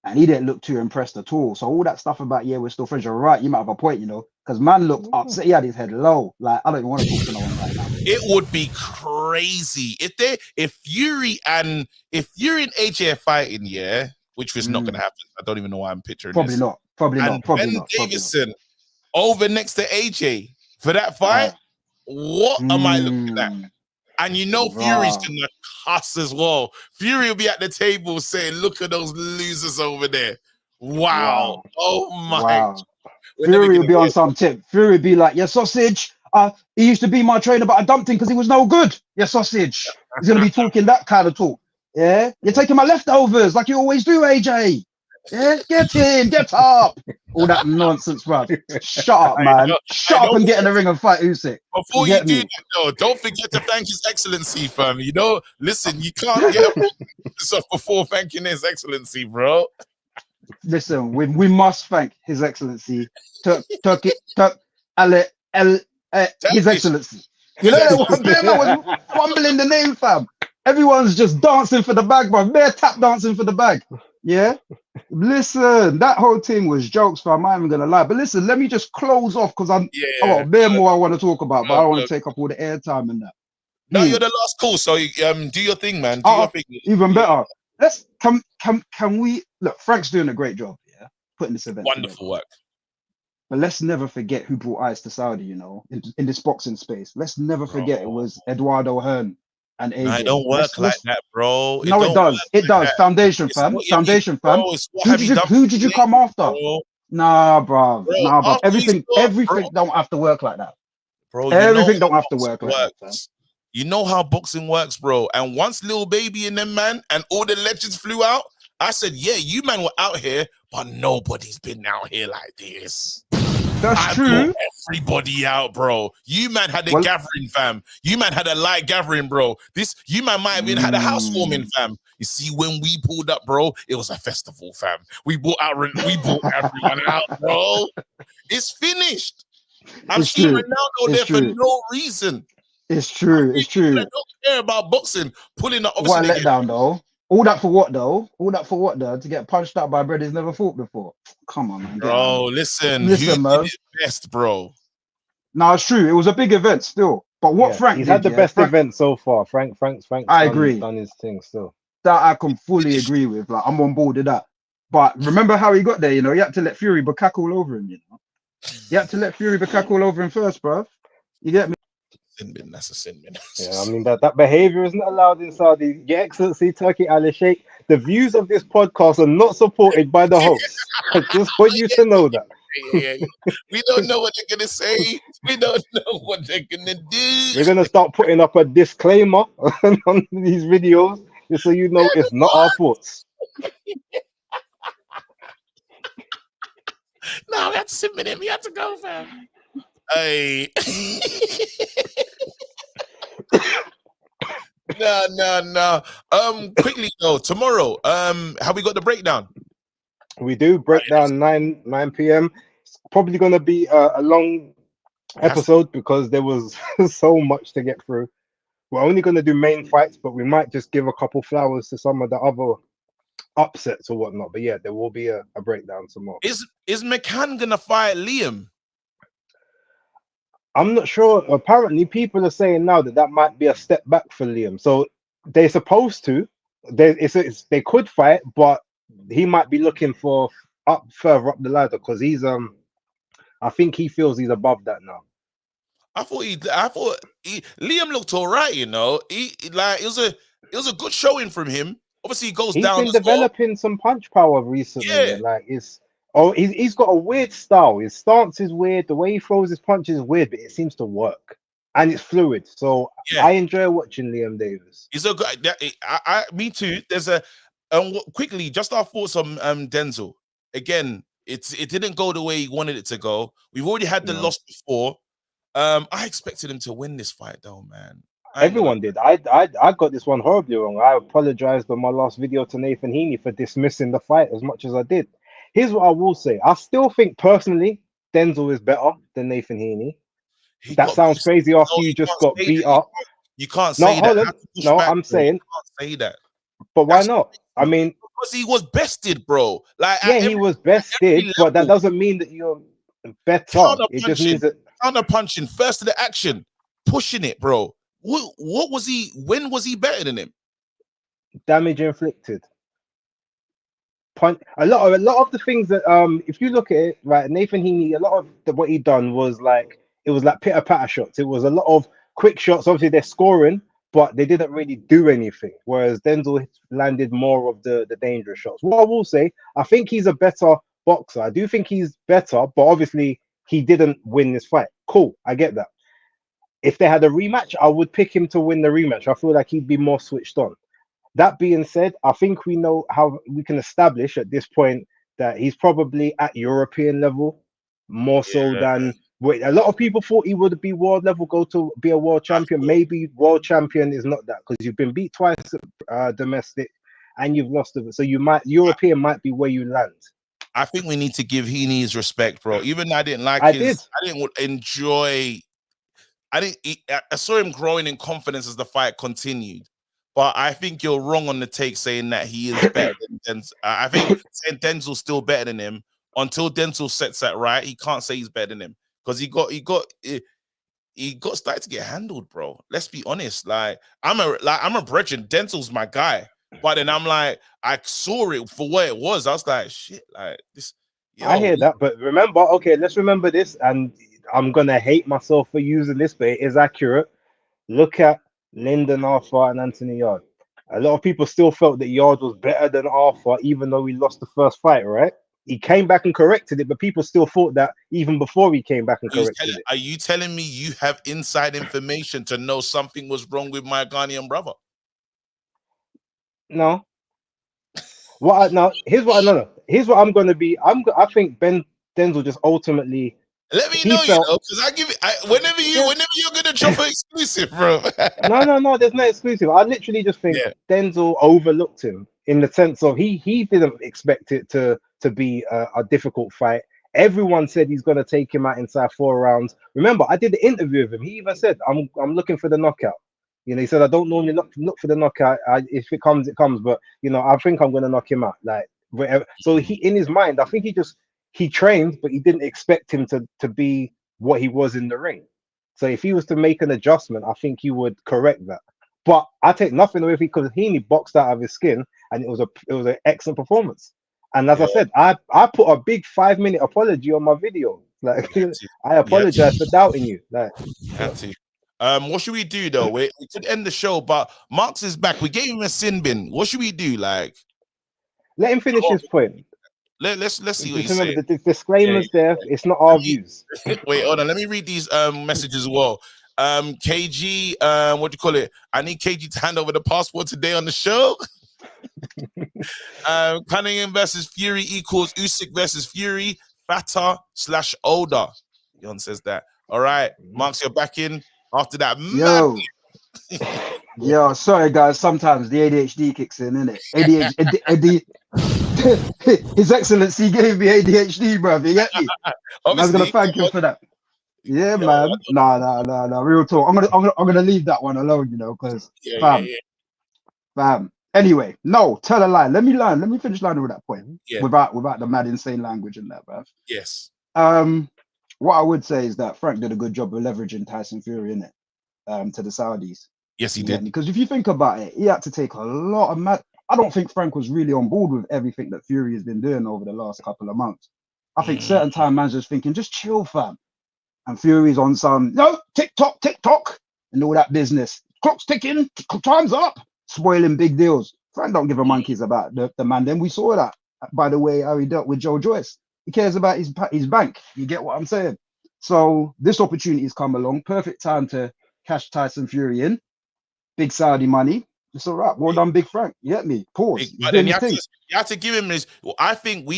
And he didn't look too impressed at all. So all that stuff about, we're still friends, you're right, you might have a point, because man looked upset. He had his head low. Like, I don't even want to talk to no one right now. It would be crazy if Fury and AJ are fighting, which was not going to happen. I don't even know why I'm picturing Probably this. Not. And Ben Davidson over next to AJ for that fight. What am I looking at? And Fury's gonna cuss as well. Fury will be at the table saying, "Look at those losers over there." Wow. Oh my. Wow. Fury will be on some tip. Fury will be like, "Yeah, sausage. He used to be my trainer, but I dumped him because he was no good. Yeah, sausage." He's gonna be talking that kind of talk. Yeah, you're taking my leftovers like you always do, AJ. Yeah, get in, get up. All that nonsense, bro. Shut up, man. Shut up and get in the ring and fight Usyk. Before you do that, though, don't forget to thank His Excellency, fam. Listen, you can't get stuff before thanking His Excellency, bro. Listen, we must thank His Excellency, His Excellency. You know that one there, man, was fumbling the name, fam. Everyone's just dancing for the bag, bro. Bare tap dancing for the bag. Yeah. Listen, that whole thing was jokes, fam. I'm not even gonna lie. But listen, let me just close off because I got bare more I want to talk about, but I don't want to take up all the airtime and that. No, you're the last call, so do your thing, man. Do your thing. Even better. Can we look? Frank's doing a great job, putting this event. Wonderful work. But let's never forget who brought ice to Saudi. In this boxing space, let's never forget it was Eduardo Hearn. And AJ. It don't work like that, bro. No, it does. It does. Foundation, fam. Foundation, fam. Who did you come after? Nah, bro. Nah, bro. After you Everything bro, don't have to work like that. bro, you know Everything how don't have to boxing work like that, fam. works. You know how boxing works, bro. And once Lil Baby and them, man, and all the legends flew out, I said, yeah, you man were out here, but nobody's been out here like this. That's true. Everybody out, bro. You man had a Well, gathering, fam. You man had a light gathering, bro. You man might have even had a housewarming, fam. You see, when we pulled up, bro, it was a festival, fam. We brought everyone out, bro. It's finished. I've seen Ronaldo there for no reason. It's true. It's true. I don't care about boxing. Pulling up, What a letdown, though. All that for what, though? All that for what, though? To get punched out by brothers never fought before. Come on, man. Bro, listen, man. Who did it best, bro? No, it's true. It was a big event still. But what Frank he's did, had the best event so far. Frank's I agree. Done his thing still. That I can fully agree with. Like, I'm on board with that. But remember how he got there, you know? He had to let Fury Bukak all over him, you know? You had to let Fury Bukak all over him first, bro. You get me? That's a sin bin. Yeah, I mean that behavior is not allowed in Saudi. Your Excellency, Turkey Ali Sheikh. The views of this podcast are not supported by the host. I just want you to know that. Yeah. We don't know what they're gonna say. We don't know what they're gonna do. We're gonna start putting up a disclaimer on these videos, just so you know it's not our faults. No, we have to submit him. We have to go, fam. Hey. No. Quickly though, tomorrow. Have we got the breakdown? We do breakdown 9 p.m. It's probably gonna be a long episode because there was so much to get through. We're only gonna do main fights, but we might just give a couple flowers to some of the other upsets or whatnot. But yeah, there will be a breakdown tomorrow. Is McCann gonna fight Liam? I'm not sure. Apparently, people are saying now that might be a step back for Liam. So they're supposed to. They could fight, but he might be looking for further up the ladder because he's I think he feels he's above that now. I thought Liam looked all right. You know, it was a good showing from him. Obviously, he goes down. He's been developing some punch power recently. Yeah. Like he's got a weird style. His stance is weird. The way he throws his punches is weird, but it seems to work. And it's fluid. So yeah. I enjoy watching Liam Davis. He's a good. Me too. There's a quickly just our thoughts on Denzel. Again, it didn't go the way he wanted it to go. We've already had the loss before. I expected him to win this fight, though, man. Everyone did. I got this one horribly wrong. I apologized on my last video to Nathan Heaney for dismissing the fight as much as I did. Here's what I will say. I still think personally Denzel is better than Nathan Heaney. That sounds crazy after you just got beat up. You can't say that. No, I'm saying. You can't say that. But why not? I mean, because he was bested, bro. Like he was bested, but that doesn't mean that you're better. It just means that counter punching, first to the action, pushing it, bro. What was he? When was he better than him? Damage inflicted. A lot of the things that if you look at it, right, Nathan Heaney, a lot of what he done was like pitter patter shots. It was a lot of quick shots. Obviously, they're scoring, but they didn't really do anything. Whereas Denzel landed more of the dangerous shots. What I will say, I think he's a better boxer. I do think he's better, but obviously he didn't win this fight. Cool, I get that. If they had a rematch, I would pick him to win the rematch. I feel like he'd be more switched on. That being said, I think we know how we can establish at this point that he's probably at European level more so than a lot of people thought he would be world level, go to be a world champion. Maybe world champion is not that because you've been beat twice domestic and you've lost it. So European might be where you land. I think we need to give Heaney his respect, bro. Even though I didn't like I didn't enjoy. I saw him growing in confidence as the fight continued. But I think you're wrong on the take saying that he is better than Denzel. I think saying Denzel's still better than him until Denzel sets that right. He can't say he's better than him because he got started to get handled, bro. Let's be honest. I'm a brethren. Denzel's my guy, but then I'm like, I saw it for what it was. I was like, shit, like this. I hear that, but remember, okay, let's remember this, and I'm gonna hate myself for using this, but it is accurate. Look at Lyndon Arthur and Anthony Yard. A lot of people still felt that Yard was better than Arthur, even though he lost the first fight, right? he came back and corrected it, but people still thought that even before he came back and corrected it. Are you telling me you have inside information to know something was wrong with my Ghanaian brother? No. Here's what I'm gonna be. I think Ben Denzel just ultimately. Let me know, because I give it. Whenever you're gonna drop an exclusive, bro. No, there's no exclusive. I literally just think Denzel overlooked him in the sense of he didn't expect it to be a difficult fight. Everyone said he's gonna take him out inside 4 rounds. Remember, I did the interview with him. He even said, "I'm looking for the knockout." You know, he said, "I don't normally look for the knockout. If it comes, it comes. But you know, I think I'm gonna knock him out." Like, whatever. So he, in his mind, I think he trained, but he didn't expect him to be what he was in the ring. So if he was to make an adjustment, I think he would correct that. But I take nothing away because he boxed out of his skin, and it was an excellent performance. And as I said, I put a big 5-minute apology on my video. Like, I apologize for doubting you. Like, what should we do though? We could end the show, but Marks is back. We gave him a sin bin. What should we do? Like, let him finish his point. Let's see what he's remember saying. The disclaimer's there. It's not our views. Wait, hold on. Let me read these messages as well. KG, what do you call it? I need KG to hand over the passport today on the show. Cunningham versus Fury equals Usyk versus Fury, fatter / older. Yon says that. All right, Marks, you're back in after that. Yo, sorry guys. Sometimes the ADHD kicks in, innit? ADHD. His Excellency gave me ADHD, bro. You get me? I was gonna thank him for that. Yeah, man. Nah. Real talk. I'm gonna leave that one alone, you know, because fam. Anyway, no, tell a lie. Let me finish lining with that point. Without the mad insane language in that, bruv. Yes. What I would say is that Frank did a good job of leveraging Tyson Fury in it, to the Saudis. Yes, he did. Because if you think about it, he had to take a lot of mad. I don't think Frank was really on board with everything that Fury has been doing over the last couple of months. I think certain time man's just thinking, just chill, fam. And Fury's on some, TikTok, and all that business. Clock's ticking, time's up, spoiling big deals. Frank don't give a monkeys about the man. Then we saw that, by the way, how he dealt with Joe Joyce. He cares about his bank. You get what I'm saying? So this opportunity has come along. Perfect time to cash Tyson Fury in. Big Saudi money. It's all right. Well done, Big Frank. You get me? Pause. But then you have to give him this. Well, I think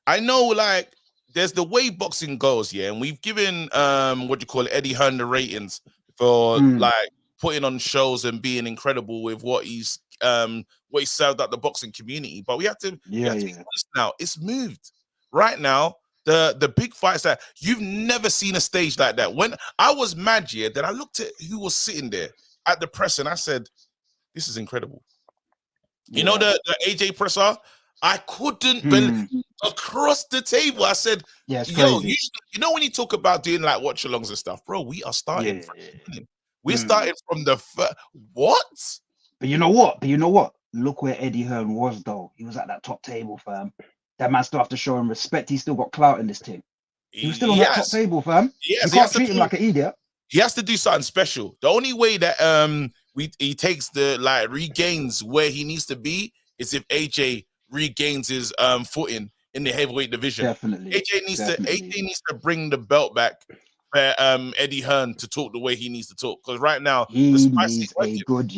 I know, like, there's the way boxing goes, and we've given Eddie Hearn the ratings for like putting on shows and being incredible with what he's served at the boxing community. But we have to be honest now. It's moved right now. The big fights that you've never seen a stage like that. When I was mad, then I looked at who was sitting there at the press and I said, this is incredible. You know the AJ presser? I couldn't believe across the table. I said, yo, you know when you talk about doing like watch-alongs and stuff, bro, we are starting from the beginning. We're starting from the what? But you know what? Look where Eddie Hearn was, though. He was at that top table, fam. That man still have to show him respect. He's still got clout in this team. He was still on that top table, fam. You can't treat him like an idiot. He has to do something special. The only way that he takes regains where he needs to be is if AJ regains his footing in the heavyweight division. Definitely. AJ needs to bring the belt back for Eddie Hearn to talk the way he needs to talk. Because right now he needs a good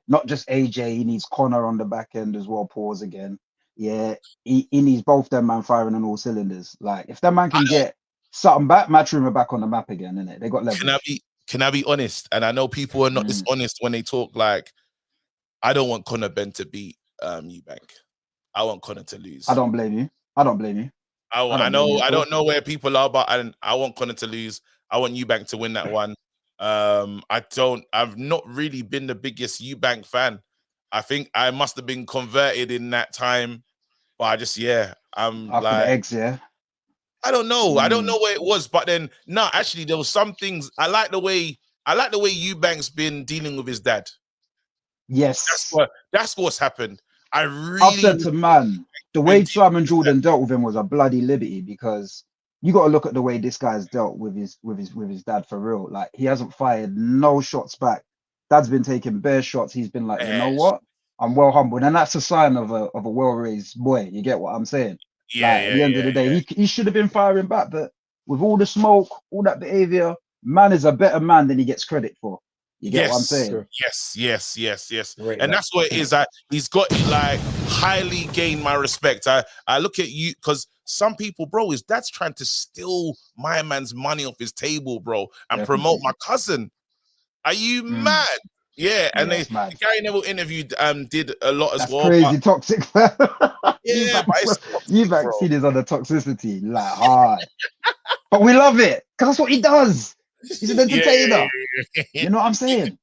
not just AJ, he needs Connor on the back end as well. Pause again. Yeah, he needs both them man firing on all cylinders. Like if that man can get something back, Matchroom are back on the map again, innit? They got leverage. Can I be honest? And I know people are not this honest when they talk. Like, I don't want Conor Ben to beat Eubank. I want Conor to lose. I don't blame you. I don't know where people are, but I want Conor to lose. I want Eubank to win that one. I've not really been the biggest Eubank fan. I think I must have been converted in that time, but I just I'm after like the eggs, I don't know. I don't know where it was, but then actually there was some things. I like the way Eubank's been dealing with his dad. Yes, that's what's happened. I've said to man, the way Simon Jordan dealt with him was a bloody liberty, because you got to look at the way this guy's dealt with his dad for real. Like, he hasn't fired no shots back. Dad's been taking bare shots. He's been like, you know what? I'm well humbled, and that's a sign of a well-raised boy. You get what I'm saying? At the end of the day, he should have been firing back, but with all the smoke, all that behavior, man is a better man than he gets credit for. You get what I'm saying? Yes. Right, And that's what it is. He's got like highly gained my respect. I look at you because some people, bro, his dad's trying to steal my man's money off his table, bro, and promote my cousin. Are you mad? Yeah, and the Gary Neville interviewed did a lot as well. Crazy, toxic. Yeah, you've seen his other toxicity, like hard. But we love it, because that's what he does. He's an entertainer. You know what I'm saying?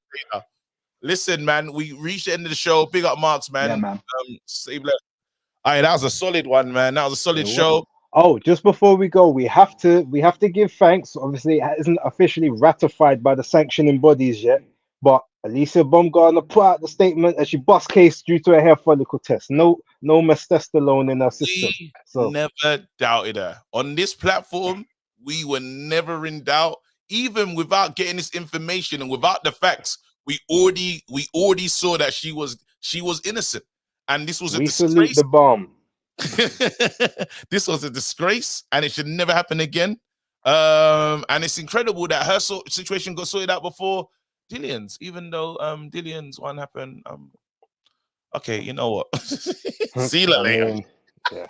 Listen, man, we reached the end of the show. Big up Marks, man. Yeah, man. All right, that was a solid one, man. That was a solid show. Oh, just before we go, we have to give thanks. Obviously, it isn't officially ratified by the sanctioning bodies yet, but Alicia Baumgartner put out the statement that she bust case due to a hair follicle test. No testosterone in her system. So never doubted her. On this platform, we were never in doubt, even without getting this information and without the facts. We already saw that she was innocent, and this was a disgrace. Salute the bomb. This was a disgrace, and it should never happen again. And it's incredible that her situation got sorted out before Dillian's, even though Dillian's one happened. Okay, you know what? See you later. Yeah.